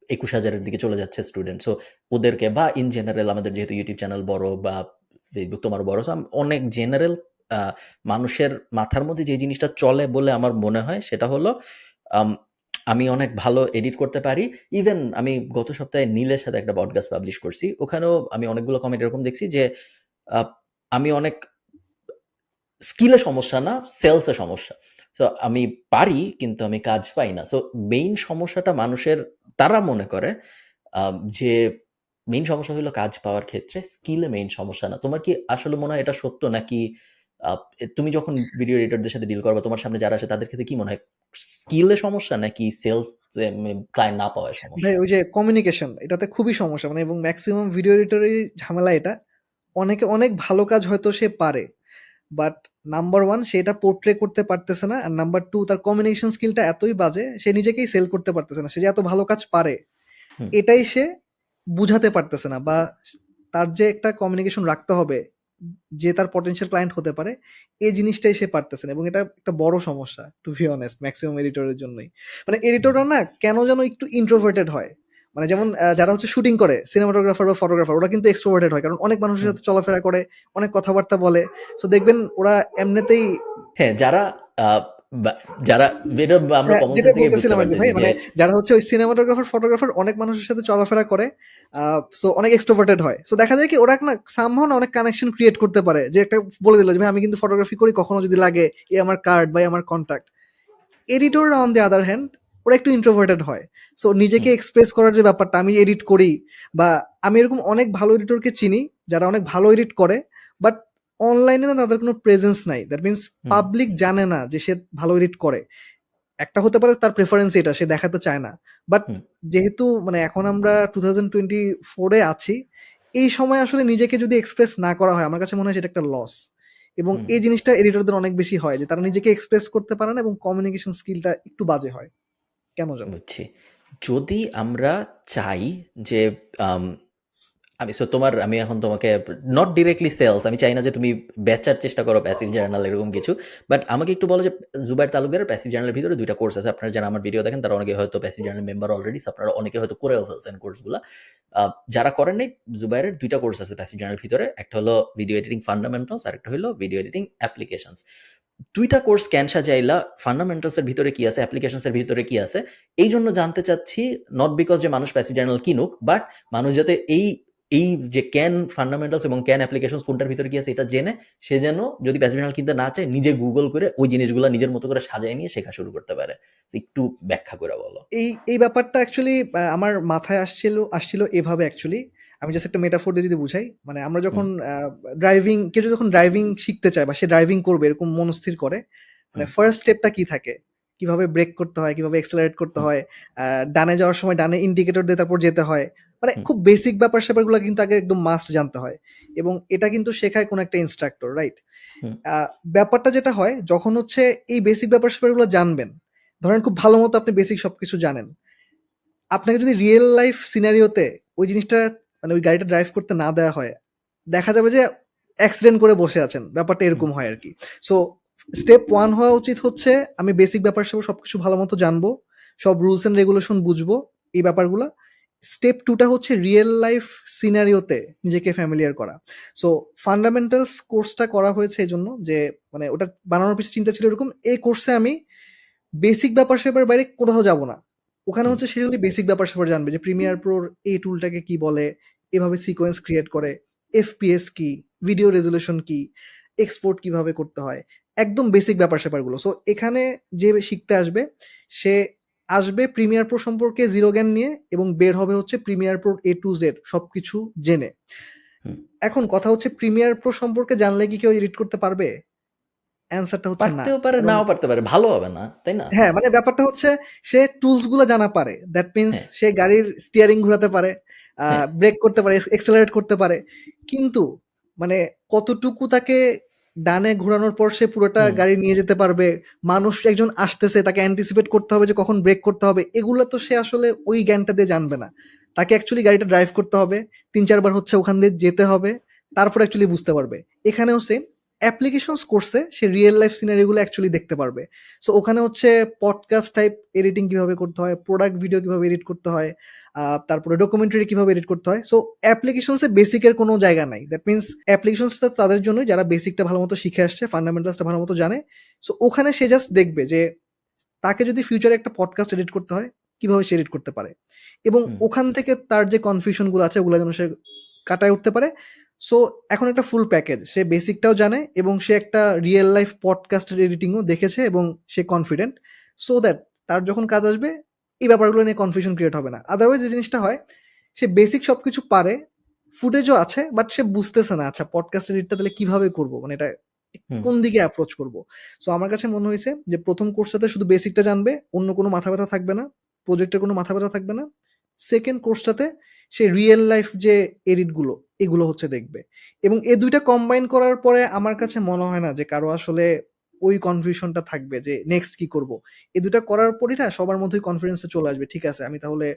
২১,০০০ এর দিকে চলে যাচ্ছে স্টুডেন্ট। সো ওদেরকে বা ইন জেনারেল আমাদের যেহেতু ইউটিউব চ্যানেল বড় বা Facebook তোমারও বড়। সো অনেক জেনারেল আ মানুষের মাথার মধ্যে যে জিনিসটা চলে বলে আমার মনে হয় সেটা হলো, আম আমি অনেক ভালো এডিট করতে পারি। ইভেন আমি গত সপ্তাহে নীলের সাথে একটা পডকাস্ট পাবলিশ করছি। ওখানেও আমি অনেকগুলো কমেন্ট এরকম দেখছি যে, আ আমি অনেক স্কিলে সমস্যা না, সেলস এ সমস্যা। সো আমি পারি কিন্তু আমি কাজ পাই না। সো মেইন সমস্যাটা মানুষের, তারা মনে করে যে মেইন সমস্যা হলো কাজ পাওয়ার ক্ষেত্রে স্কিলে মেইন সমস্যা না। তোমার কি আসলে মনে হয় এটা সত্য? নাকি আ তুমি যখন ভিডিও এডিটরদের সাথে ডিল করবা, তোমার সামনে যারা আসে তাদের ক্ষেত্রে কি মনে হয়? স্কিলে সমস্যা নাকি সেলস এ ক্লায়েন্ট না পাওয়ায় ভাই সমস্যা? ওই যে কমিউনিকেশন এটাতে খুবই সমস্যা। মানে এবং মেক্সিমাম ভিডিও এডিটরেরই ঝামেলা এটা। অনেকে অনেক ভালো কাজ হয়তো সে পারে। বাট নাম্বার 1 সে এটা পোর্ট্রে করতে পারতেছে না। আর নাম্বার 2 তার কমিউনিকেশন স্কিলটা এতই বাজে সে নিজেকেই সেল করতে পারতেছে না। সে যে এত ভালো কাজ পারে হুম, এটাই সে বুঝাতে পারতেছে না, বা তার যে একটা কমিউনিকেশন রাখতে হবে যে তার পটেনশিয়াল ক্লায়েন্ট হতে পারে, এই জিনিসটাই সে পারতেছে না, এবং এটা একটা বড় সমস্যা টু বি অনেস্ট ম্যাক্সিমাম এডিটরের জন্যই। মানে হুম, এডিটররা না কেন যেন একটু ইন্ট্রোভার্টেড হয়। মানে যেমন যারা হচ্ছে শুটিং করে, সিনেমাটোগ্রাফার বা ফটোগ্রাফার, ওরা কিন্তু এক্সট্রোভার্টেড হয়, কারণ অনেক মানুষের হুম। সাথে চলাফেরা করে, অনেক কথাবার্তা বলে। সো দেখবেন ওরা এমনিতেই, হ্যাঁ, যারা আ বা যারা এটা আমরা হ্যাঁ, কমন যেটা সেন্স থেকে বুঝতে বলতেছিলাম আরকি পারতেছি ভাই, যে মানে যারা হচ্ছে ওই সিনেমাটোগ্রাফার, ফটোগ্রাফার অনেক মানুষের সাথে চলাফেরা করে, সো অনেক এক্সট্রোভার্টেড হয়। সো দেখা যায় কি ওরা না সামহাউ না অনেক কানেকশন ক্রিয়েট করতে পারে। যে একটা বলে দিল যে ভাই আমি কিন্তু ফটোগ্রাফি করি, কখনো যদি লাগে এই আমার কার্ড বা এই আমার কন্টাক্ট। এডিটররা অন দ্য আদার হ্যান্ড ওরা একটু ইন্ট্রোভার্টেড হয়। সো নিজেকে হুম, এক্সপ্রেস করার যে ব্যাপারটা, আমি এডিট করি, বা আমি এরকম অনেক ভালো এডিটরকে চিনি যারা অনেক ভালো এডিট করে, বাট অনলাইনে না তাদের কোনো প্রেজেন্স নাই। দ্যাট মিনস হুম, পাবলিক জানে না যে সে ভালো এডিট করে। একটা হতে পারে তার প্রেফারেন্স এটা, সে দেখাতে চায় না। বাট হুম, যেহেতু মানে এখন আমরা 2024 এ আছি, এই সময় আসলে নিজেকে যদি এক্সপ্রেস না করা হয়, আমার কাছে মনে হয় সেটা একটা লস। এবং হুম। এই জিনিসটা এডিটরদের অনেক বেশি হয় যে তারা নিজেকে এক্সপ্রেস করতে পারে না এবং কমিউনিকেশন স্কিলটা একটু বাজে হয়। কেন জানো? বুঝছি। যদি আমরা চাই যে আম আমি এখন তোমাকে নট ডিরেক্টলি সেলস, আমি চাই না যে তুমি বেচার চেষ্টা করো প্যাসিভ জার্নাল এরকম কিছু। বাট আমাকে একটু বলো যে জুবায়ের তালুকদারের প্যাসিভ জার্নালের ভিতরে ২ টা কোর্স আছে। আপনারা যারা আমার ভিডিও দেখেন তারা অনেকে হয়তো passive journal member already. So আপনারা অনেকে হয়তো করেও ফেলছেন কোর্সগুলা। আ যারা করেন নাই, জুবায়েরের ২ টা কোর্স আছে প্যাসিভ জার্নালের ভিতরে। একটা হলো ভিডিও এডিটিং ফান্ডামেন্টালস, আরেকটা হলো ভিডিও এডিটিং অ্যাপ্লিকেশনস। ২ টা কোর্স কেন সাজাইলা? ফান্ডামেন্টালস এর ভিতরে কি আছে, অ্যাপ্লিকেশনস এর ভিতরে কি আছে? এইজন্য জানতে চাচ্ছি, নট বিকজ যে মানুষ প্যাসিভ জার্নাল কিনুক, বাট মানুষ যাতে এই যে ক্যান ফান্ডামেন্টালস এবং ক্যান অ্যাপ্লিকেশনস কোনটার ভিতরে কি আছে এটা জেনে, সে যেন যদি প্যাসিভ জার্নাল কিনতে না চায়, নিজে গুগল করে ওই জিনিসগুলা নিজের মতো করে সাজায় নিয়ে শেখা শুরু করতে পারে। তো একটু ব্যাখ্যা করে বলো। এই ব্যাপারটা অ্যাকচুয়ালি আমার মাথায় আসছিল এভাবে অ্যাকচুয়ালি। আমি জাস্ট একটা মেটাফোর দিয়ে যদি বুঝাই, মানে আমরা হুম, যখন কেউ যখন ড্রাইভিং শিখতে চায় বা সে ড্রাইভিং করবে এরকম মনস্থির করে, মানে হুম, ফার্স্ট স্টেপটা কি থাকে? কিভাবে ব্রেক করতে হয়, কিভাবে এক্সেলারেট করতে হুম, হয়, ডানে যাওয়ার সময় ডানে ইন্ডিকেটর দিয়ে তারপর যেতে হয়। মানে হুম, খুব বেসিক ব্যাপার-স্যাপারগুলো কিন্তু আগে একদম মাস্ট জানতে হয়। এবং এটা কিন্তু শেখায় কোনো একটা ইন্সট্রাক্টর, রাইট? হুম, আ ব্যাপারটা যেটা হয় যখন হচ্ছে এই বেসিক ব্যাপার-স্যাপারগুলো জানবেন, ধরেন খুব ভালো মতো আপনি বেসিক সবকিছু জানেন। আপনাকে যদি রিয়েল লাইফ সিনারিওতে ওই জিনিসটা, মানে ওই গাড়িটা ড্রাইভ করতে না দেয়া হয়, দেখা যাবে যে অ্যাক্সিডেন্ট করে বসে আছেন। ব্যাপারটা হুম, এরকম হয় আরকি। সো স্টেপ 1 হওয়া উচিত হচ্ছে আমি বেসিক ব্যাপার-স্যাপার সবকিছু ভালো মতো জানবো। সব রুলস অ্যান্ড রেগুলেশন বুঝবো, এই ব্যাপারগুলা। স্টেপ 2 টা হচ্ছে রিয়েল লাইফ সিনারিওতে নিজেকে ফ্যামিলিয়ার করা। সো ফান্ডামেন্টালস কোর্সটা করা হয়েছে এজন্য যে, মানে ওটা বানানোর পিছনে চিন্তা ছিল এরকম, এই কোর্সে আমি বেসিক ব্যাপার-স্যাপার বাইরে কোথাও যাব না। ওখানে হুম, হচ্ছে সে খালি বেসিক ব্যাপার-স্যাপার জানবে যে প্রিমিয়ার প্রোর এই টুলটাকে কি বলে, এভাবে সিকোয়েন্স ক্রিয়েট করে, এফপিএস কি, ভিডিও রেজোলিউশন কি, এক্সপোর্ট কিভাবে করতে হয়। একদম বেসিক ব্যাপার-স্যাপারগুলো। সো এখানে যে শিখতে আসবে, সে আসবে প্রিমিয়ার প্রো সম্পর্কে 0 জ্ঞান নিয়ে এবং বের হবে হচ্ছে প্রিমিয়ার প্রোর A to Z সবকিছু জেনে। হুম। এখন কথা হচ্ছে প্রিমিয়ার প্রো সম্পর্কে জানলে কি কেউ এডিট করতে পারবে? অ্যান্সারটা হচ্ছে না। পারতেও পারে, কারণ নাও পারতে পারে। ভালো হবে না, তাই না? হ্যাঁ, মানে ব্যাপারটা হচ্ছে সে টুলস গুলা জানা পারে। দ্যাট মিনস হ্যাঁ, সে গাড়ির স্টিয়ারিং ঘুরাতে পারে, হ্যাঁ, ব্রেক করতে পারে, এক্সেলারেট করতে পারে। কিন্তু মানে কতটুকু তাকে ডানে ঘুরানোর পর সে পুরোটা হুম, গাড়ি নিয়ে যেতে পারবে, মানুষ একজন আসতেছে তাকে অ্যান্টিসিপেট করতে হবে যে কখন ব্রেক করতে হবে। এগুলা তো সে আসলে ওই জ্ঞানটা দিয়ে জানবে না। তাকে অ্যাকচুয়ালি গাড়িটা ড্রাইভ করতে হবে। ৩-৪ বার হচ্ছে ওখান দিয়ে যেতে হবে। তারপর অ্যাকচুয়ালি বুঝতে পারবে। এখানেও সেম, অ্যাপ্লিকেশনস কোর্সে সে রিয়াল লাইফ সিনারিও গুলো অ্যাকচুয়ালি দেখতে পারবে। সো ওখানে হচ্ছে পডকাস্ট টাইপ এডিটিং কিভাবে করতে হয়, প্রোডাক্ট ভিডিও কিভাবে এডিট করতে হয়, তারপরে ডকুমেন্টারি কিভাবে এডিট করতে হয়। সো অ্যাপ্লিকেশনসে বেসিকের কোনো জায়গা নাই। দ্যাট মিনস অ্যাপ্লিকেশনসটা তাদের জন্যই যারা বেসিকটা ভালো মতো শিখে আসছে, ফান্ডামেন্টালসটা ভালো মতো জানে। সো ওখানে সে জাস্ট দেখবে যে তাকে যদি ফিউচারে একটা পডকাস্ট এডিট করতে হয়, কিভাবে সে এডিট করতে পারে। এবং হুম, ওখান থেকে তার যে কনফিউশন গুলো আছে ওগুলো যেন সে কাটায় উঠতে পারে। সো এখন একটা ফুল প্যাকেজ। সে বেসিকটাও জানে এবং সে একটা রিয়েল লাইফ পডকাস্টের এডিটিংও দেখেছে এবং সে কনফিডেন্ট। সো দ্যাট তার যখন কাজ আসবে এই ব্যাপারগুলো নিয়ে কনফিউশন ক্রিয়েট হবে না। আদারওয়াইজ যে জিনিসটা হয়, সে বেসিক সবকিছু পারে, ফুটেজও আছে, বাট সে বুঝতেছে না আচ্ছা পডকাস্ট এডিটটা তাহলে কিভাবে করব? মানে এটা হুম, কোন দিকে অ্যাপ্রোচ করব? সো আমার কাছে মনে হইছে যে ১ম কোর্সটাতে শুধু বেসিকটা জানবে, অন্য কোনো মাথা ব্যাথা থাকবে না। প্রজেক্টের কোনো মাথা ব্যাথা থাকবে না। 2nd কোর্সটাতে সে রিয়েল লাইফ যে এডিট গুলো, এগুলো হচ্ছে দেখবে। এবং এই ২ টা কম্বাইন করার পরে আমার কাছে মনে হয় না যে কারো আসলে ওই কনফিউশনটা থাকবে যে নেক্সট কি করব? এই ২ টা করার পরই না সবার মধ্যেই কনফিডেন্স টা চলে আসবে। ঠিক আছে, আমি তাহলে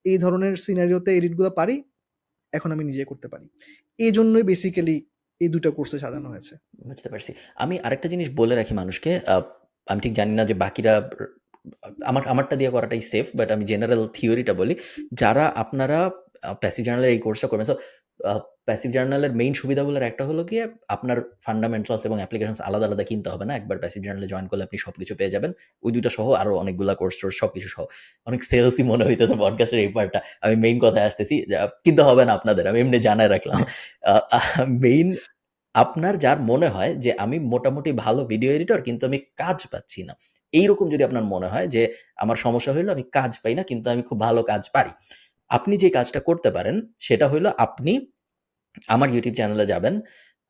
এই ধরনের সিনারিওতে এডিট গুলো পারি, এখন আমি নিজে করতে পারি। এজন্যই বেসিক্যালি এই ২ টা কোর্সে সাজানো হয়েছে। বুঝতে পারছি। আমি আরেকটা জিনিস বলে রাখি মানুষকে, আমি ঠিক জানি না যে বাকিরা আমারটা দিয়ে করাটাই সেফ, বাট আমি জেনারেল থিওরিটা বলি। যারা আপনারা প্যাসিভ জার্নালের এই কোর্সটা করবেন, সো প্যাসিভ জার্নালের মেইন সুবিধাগুলোর একটা হলো গিয়ে আপনার ফান্ডামেন্টালস এবং অ্যাপ্লিকেশনস আলাদা, আলাদা কিনতে হবে না। একবার প্যাসিভ জার্নালে জয়েন করলে আপনি সবকিছু পেয়ে যাবেন। ওই ২ টা সহ আরো অনেকগুলা কোর্স-টোর্স সবকিছু সহ। অনেক সেলসি মনে হইতেছে পডকাস্টের এই পার্টটা। আমি মেইন কথায় আসতেছি। কিনতে হবে না আপনাদের। আমি এমনি জানায় রাখলাম। আ আ মেইন আপনার যার মনে হয় যে আমি মোটামুটি ভালো ভিডিও এডিটর কিন্তু আমি কাজ পাচ্ছি না। এইরকম যদি আপনার মনে হয় যে আমার সমস্যা হইলো আমি কাজ পাই না কিন্তু আমি খুব ভালো কাজ পারি। আপনি যে কাজটা করতে পারেন সেটা হইলো আপনি আমার YouTube চ্যানেলে যাবেন।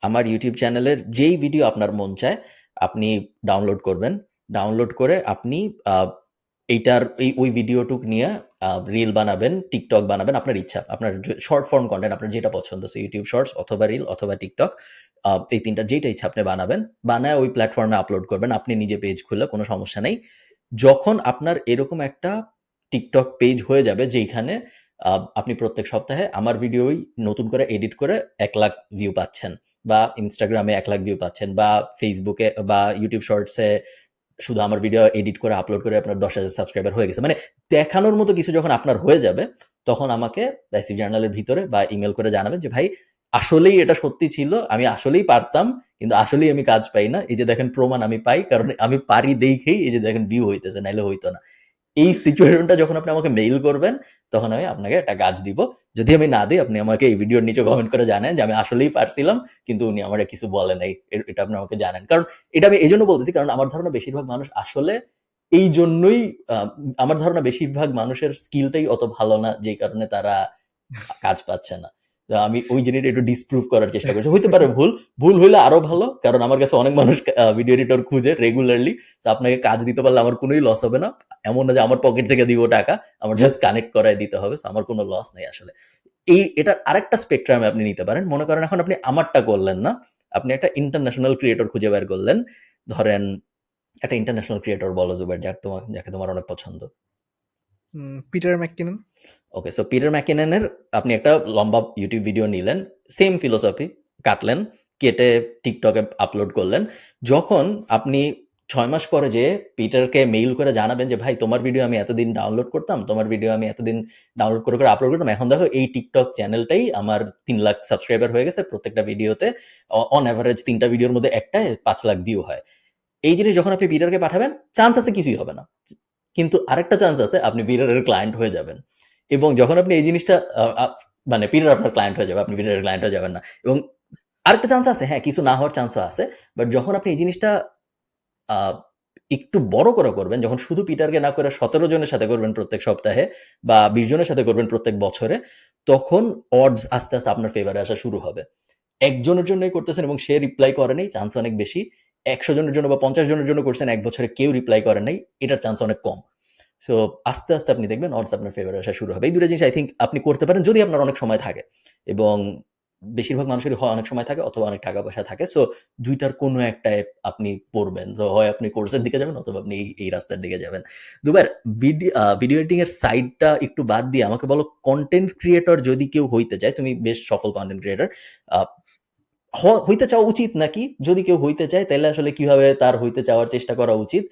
আমার YouTube চ্যানেলের যেই ভিডিও আপনার মন চায় আপনি ডাউনলোড করবেন। ডাউনলোড করে আপনি আ ওই ভিডিওটুক নিয়ে রিল বানাবেন, TikTok বানাবেন, আপনার ইচ্ছা। আপনার শর্ট ফর্ম কনটেন্ট আপনার যেটা পছন্দ। সো YouTube শর্টস অথবা রিল অথবা TikTok, এই ৩ টার যেইটা ইচ্ছা আপনি বানাবেন। বানায় ওই প্ল্যাটফর্মে আপলোড করবেন। আপনি নিজে পেজ খুললে কোনো সমস্যা নাই। যখন আপনার এরকম একটা TikTok পেজ হয়ে যাবে যেইখানে আ আপনি প্রত্যেক সপ্তাহে আমার ভিডিওই নতুন করে এডিট করে ১,০০,০০০ ভিউ পাচ্ছেন, বা Instagram এ ১,০০,০০০ ভিউ পাচ্ছেন, বা Facebook এ বা YouTube শর্টস এ শুধু আমার ভিডিও এডিট করে আপলোড করে আপনার ১০,০০০ সাবস্ক্রাইবার হয়ে গেছে। মানে দেখানোর মতো কিছু যখন আপনার হয়ে যাবে, তখন আমাকে প্যাসিভ জার্নালের ভিতরে বা ইমেইল করে জানাবেন যে, "ভাই আসলেই এটা সত্যি ছিল। আমি আসলেই পারতাম। কিন্তু আসলেই আমি কাজ পাই না। এই যে দেখেন প্রমাণ আমি পাই। কারণ আমি পারি দেইখেই এই যে দেখেন ভিউ হইতেছে, নাইলে হইতো না।" এই সিচুয়েশনটা যখন আপনি আমাকে মেইল করবেন, তখন আমি আপনাকে একটা কাজ দিব। যদি আমি না দেই, আপনি আমাকে এই ভিডিওর নিচে কমেন্ট করে জানান যে, "আমি আসলেই পারছিলাম, কিন্তু উনি আমারে কিছু বলে নাই।" এটা আপনি আমাকে জানান। কারণ এটা আমি এজন্য বলতেছি, কারণ আমার ধারণা বেশিরভাগ মানুষ আসলে এইজন্যই আ আমার ধারণা বেশিরভাগ মানুষের স্কিলটাই অত ভালো না, যেই কারণে তারা কাজ পাচ্ছে না। তো আমি ওই জিনিসটা একটু ডিসপ্রুভ করার চেষ্টা করছি। হইতে পারে ভুল। ভুল হইলে আরো ভালো। কারণ আমার কাছে অনেক মানুষ ভিডিও এডিটর খুঁজে রেগুলারলি। সো আপনাকে কাজ দিতে পারলে আমার কোনই লস হবে না। এমন না যে আমার পকেট থেকে দিব টাকা। আমার জাস্ট কানেক্ট করায় দিতে হবে। সো আমার কোন লস নাই আসলে। এটার আরেকটা স্পেকট্রাম আপনি নিতে পারেন। মনে করেন এখন আপনি আমারটা করলেন না। আপনি একটা ইন্টারন্যাশনাল ক্রিয়েটর খুঁজে বের করলেন। ধরেন একটা ইন্টারন্যাশনাল ক্রিয়েটর বলো জুবাইর, যাকে তোমার অনেক পছন্দ। পিটার ম্যাককিনন। ওকে, সো পিটার ম্যাকিননের আপনি একটা লম্বা ইউটিউব ভিডিও নিলেন, সেম ফিলোসফি, কাটলেন, কেটে টিকটকে আপলোড করলেন। যখন আপনি ৬ মাস পরে যেয়ে পিটারকে মেইল করে জানাবেন যে, "ভাই তোমার ভিডিও আমি এতদিন ডাউনলোড করতাম, তোমার ভিডিও আমি এতদিন ডাউনলোড করে, করে আপলোড করতাম। এখন দেখো এই টিকটক চ্যানেলটাই আমার ৩,০০,০০০ সাবস্ক্রাইবার হয়ে গেছে। প্রত্যেকটা ভিডিওতে অন এভারেজ ৩ টা ভিডিওর মধ্যে একটায় ৫,০০,০০০ ভিউ হয়।" এই জিনিস যখন আপনি পিটারকে পাঠাবেন, চান্স আছে কিছুই হবে না। কিন্তু আরেকটা চান্স আছে আপনি পিটারের ক্লায়েন্ট হয়ে যাবেন। এবং যখন আপনি এই জিনিসটা আ আ মানে পিটার আপনার ক্লায়েন্ট হয়ে যাবে। আপনি পিটারের ক্লায়েন্ট হয়ে যাবেন না। এবং আরেকটা চান্স আছে, হ্যাঁ, কিছু না হওয়ার চান্সও আছে। বাট যখন আপনি এই জিনিসটা আ একটু বড় করে করবেন, যখন শুধু পিটারকে না করে ১৭ জনের সাথে করবেন প্রত্যেক সপ্তাহে, বা ২০ জনের সাথে করবেন প্রত্যেক বছরে, তখন অডস আস্তে, আস্তে আপনার ফেভারে আসা শুরু হবে। একজনের জন্যই করতেছেন এবং সে রিপ্লাই করে নাই, চান্স অনেক বেশি। ১০০ জনের জন্য বা ৫০ জনের জন্য করছেন, ১ বছরে কেউ রিপ্লাই করে নাই, এটার চান্স অনেক কম। সো আস্তে, আস্তে আপনি দেখবেন odds আপনার ফেভারে আসা শুরু হবে। এই ২ টা জিনিস আই থিংক আপনি করতে পারেন যদি আপনার অনেক সময় থাকে। এবং বেশিরভাগ মানুষেরই হয় অনেক সময় থাকে অথবা অনেক টাকা-পয়সা থাকে। সো ২ টার কোনো একটায় আপনি পড়বেন। তো হয় আপনি কোর্সের দিকে যাবেন অথবা আপনি এই রাস্তার দিকে যাবেন। জুবায়ের, ভিডিও এডিটিং এর সাইডটা একটু বাদ দিয়ে আমাকে বলো, কনটেন্ট ক্রিয়েটর যদি কেউ হইতে চায়, তুমি বেশ সফল কনটেন্ট ক্রিয়েটর, আ হইতে চাওয়া উচিত নাকি? যদি কেউ হইতে চায় তাইলে আসলে কিভাবে তার হইতে চাওয়ার চেষ্টা করা উচিত?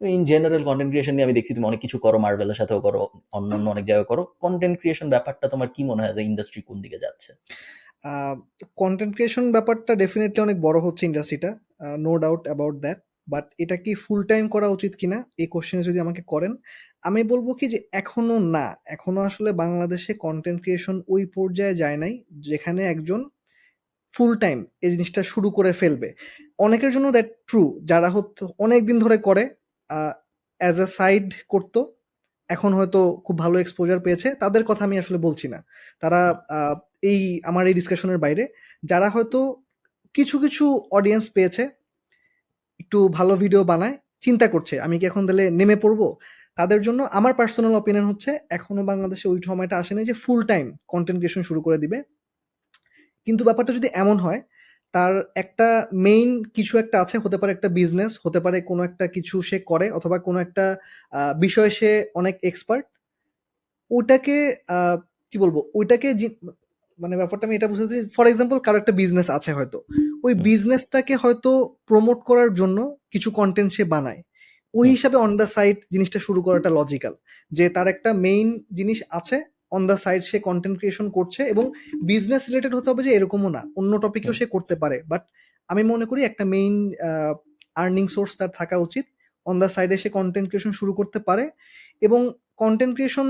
ইন জেনারেল কনটেন্ট ক্রিয়েশন নিয়ে আমি দেখছি তুমি অনেক কিছু করো, মার্ভেল এর সাথেও করো, অন্যান্য অনেক জায়গায় করো। কনটেন্ট ক্রিয়েশন ব্যাপারটা তোমার কি মনে হয় যে ইন্ডাস্ট্রি কোন দিকে যাচ্ছে? আ কনটেন্ট ক্রিয়েশন ব্যাপারটা ডেফিনিটলি অনেক বড় হচ্ছে ইন্ডাস্ট্রিটা। No doubt about that. But এটা কি ফুল টাইম করা উচিত কিনা? এই কোয়েশ্চেন যদি আমাকে করেন, আমি বলব কি যে এখনো না। এখনো আসলে বাংলাদেশে কনটেন্ট ক্রিয়েশন ওই পর্যায়ে যায় নাই, যেখানে একজন ফুল টাইম এই জিনিসটা শুরু করে ফেলবে। অনেকের জন্য দ্যাট ট্রু। যারা অনেকদিন ধরে করে, আ অ্যাজ আ সাইড করত। এখন হয়তো খুব ভালো এক্সপোজার পেয়েছে। তাদের কথা আমি আসলে বলছি না। তারা আ এই আমার এই ডিসকাশনের বাইরে। যারা হয়তো কিছু, কিছু অডিয়েন্স পেয়েছে, একটু ভালো ভিডিও বানায়, চিন্তা করছে আমি কি এখন তাহলে নেমে পড়বো? তাদের জন্য আমার পার্সোনাল ওপিনিয়ন হচ্ছে এখনো বাংলাদেশে ওই সময়টা আসেনি যে ফুল টাইম কনটেন্ট ক্রিয়েশন শুরু করে দিবে। কিন্তু ব্যাপারটা যদি এমন হয়, তার একটা মেইন কিছু একটা আছে, হতে পারে একটা বিজনেস, হতে পারে কোনো একটা কিছু সে করে, অথবা কোনো একটা বিষয়ে সে অনেক এক্সপার্ট। ওটাকে আ কি বলবো? ওইটাকে মানে ব্যাপারটা আমি এটা বুঝাতে ফর এক্সাম্পল কারো একটা বিজনেস আছে হয়তো, ওই হুম, বিজনেসটাকে হয়তো প্রমোট করার জন্য কিছু কন্টেন্ট সে বানায়। ওই হুম, হিসাবে অন দ্য সাইড জিনিসটা শুরু করাটা লজিক্যাল, যে তার একটা মেইন জিনিস আছে, on the side say content creation করছে, এবং বিজনেস রিলেটেড হতে হবে যে এরকমও না, অন্য টপিকেও হুম, সে করতে পারে, বাট আমি মনে করি একটা মেইন আর্নিং সোর্স তার থাকা উচিত। অন দ্য সাইডে সে কন্টেন্ট ক্রিয়েশন শুরু করতে পারে, এবং কন্টেন্ট ক্রিয়েশন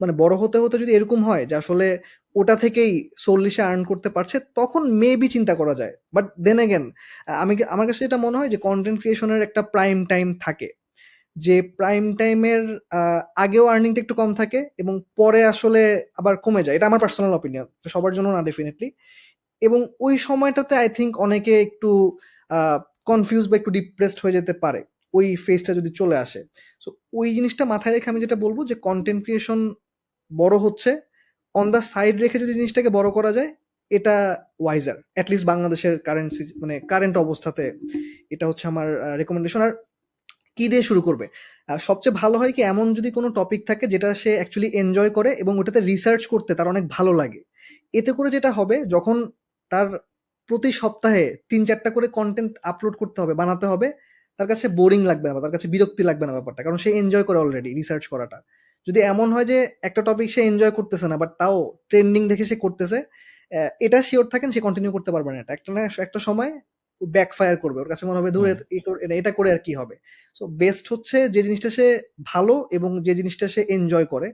মানে বড় হতে হতে যদি এরকম হয় যে আসলে ওটা থেকেই সোললি সে আর্ন করতে পারছে, তখন মেবি চিন্তা করা যায়। বাট দেন এগেন আমার কাছে যেটা মনে হয় যে কন্টেন্ট ক্রিয়েশনের একটা প্রাইম টাইম থাকে, যে প্রাইম টাইমের আগেও আর্নিংটা একটু কম থাকে এবং পরে আসলে আবার কমে যায়। এটা আমার পার্সোনাল অপিনিয়ন, সবার জন্য না ডেফিনেটলি। এবং ওই সময়টাতে আই থিঙ্ক অনেকে একটু কনফিউজ বা একটু ডিপ্রেসড হয়ে যেতে পারে, ওই ফেজটা যদি চলে আসে। সো ওই জিনিসটা মাথায় রেখে আমি যেটা বলবো যে কন্টেন্ট ক্রিয়েশন বড় হচ্ছে, অন দ্য সাইড রেখে যদি জিনিসটাকে বড় করা যায়, এটা ওয়াইজার, অ্যাটলিস্ট বাংলাদেশের কারেন্ট মানে কারেন্ট অবস্থাতে। এটা হচ্ছে আমার রেকমেন্ডেশন। আর কি দিয়ে শুরু করবে? সবচেয়ে ভালো হয় কি, এমন যদি কোনো টপিক থাকে যেটা সে অ্যাকচুয়ালি এনজয় করে এবং ওটাতে রিসার্চ করতে তার অনেক ভালো লাগে। এতে করে যেটা হবে, যখন তার প্রতি সপ্তাহে ৩-৪ টা করে কনটেন্ট আপলোড করতে হবে, বানাতে হবে, তার কাছে বোরিং লাগবে না বা তার কাছে বিরক্তি লাগবে না ব্যাপারটা। কারণ সে এনজয় করে অলরেডি রিসার্চ করাটা। যদি এমন হয় যে একটা টপিক সে এনজয় করতেছে না, বাট তাও ট্রেন্ডিং দেখে সে করতেছে, এটা সিওর থাকেন সে কন্টিনিউ করতে পারবে না। এটা একটা না একটা সময় ব্যাকফায়ার করবে। ওর কাছে মনে হবে, "ধুর, হুম। এটা করে আর কি হবে?" সো বেস্ট হচ্ছে যে জিনিসটা সে ভালো এবং যে জিনিসটা সে এনজয় করে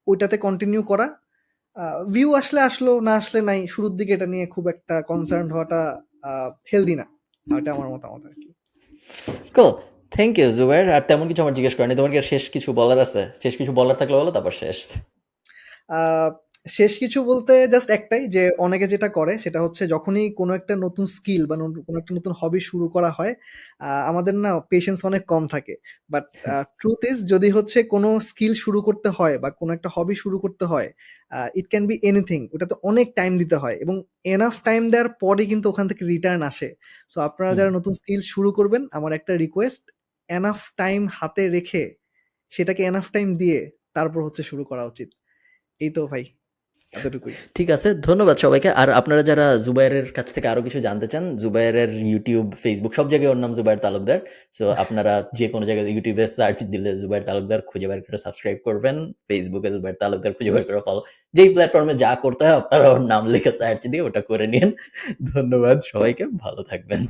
ওইটাতে কন্টিনিউ করা। ভিউ আসলে আসলো, না আসলে নাই। শুরুর দিকে এটা নিয়ে খুব একটা কনসার্ন হওয়াটা হেলদি না। এটা আমার মতামত আর কি। Cool. Thank you Zubair. আর তেমন কিছু আমার জিজ্ঞেস করেনি। তোমার কি আর শেষ কিছু বলার আছে? শেষ কিছু বলার থাকলে বলো, তারপর শেষ। আহ, শেষ কিছু বলতে জাস্ট একটাই, যে অনেকে যেটা করে সেটা হচ্ছে যখনই কোনো একটা নতুন স্কিল বা কোনো একটা নতুন হবি শুরু করা হয়, আমাদের না পেশেন্স অনেক কম থাকে। বাট ট্রুথ ইজ, যদি হচ্ছে কোনো স্কিল শুরু করতে হয় বা কোনো একটা হবি শুরু করতে হয়, ইট ক্যান বি এনিথিং, ওটাতে অনেক টাইম দিতে হয় এবং এনাফ টাইম দেওয়ার পরে কিন্তু ওখান থেকে রিটার্ন আসে। সো আপনারা হুম। যারা নতুন স্কিল শুরু করবেন, আমার একটা রিকোয়েস্ট, এনাফ টাইম হাতে রেখে, সেটাকে এনাফ টাইম দিয়ে তারপর হচ্ছে শুরু করা উচিত। এই তো ভাই, এতটুকুই। ঠিক আছে। ধন্যবাদ সবাইকে। আর আপনারা যারা জুবাইরের কাছ থেকে আরো কিছু জানতে চান, জুবাইরের YouTube, Facebook সব জায়গায় ওর নাম জুবাইর তালুকদার। সো আপনারা যে কোনো জায়গায় YouTube এ সার্চ দিলে জুবাইর তালুকদার খুঁজে বের করে সাবস্ক্রাইব করবেন। Facebook এ জুবাইর তালুকদার খুঁজে বের করে ফলো। যেই প্ল্যাটফর্মে যা করতে হয় আপনারা ওর নাম লিখে সার্চ দিয়ে ওটা করে নিন। ধন্যবাদ সবাইকে। ভালো থাকবেন।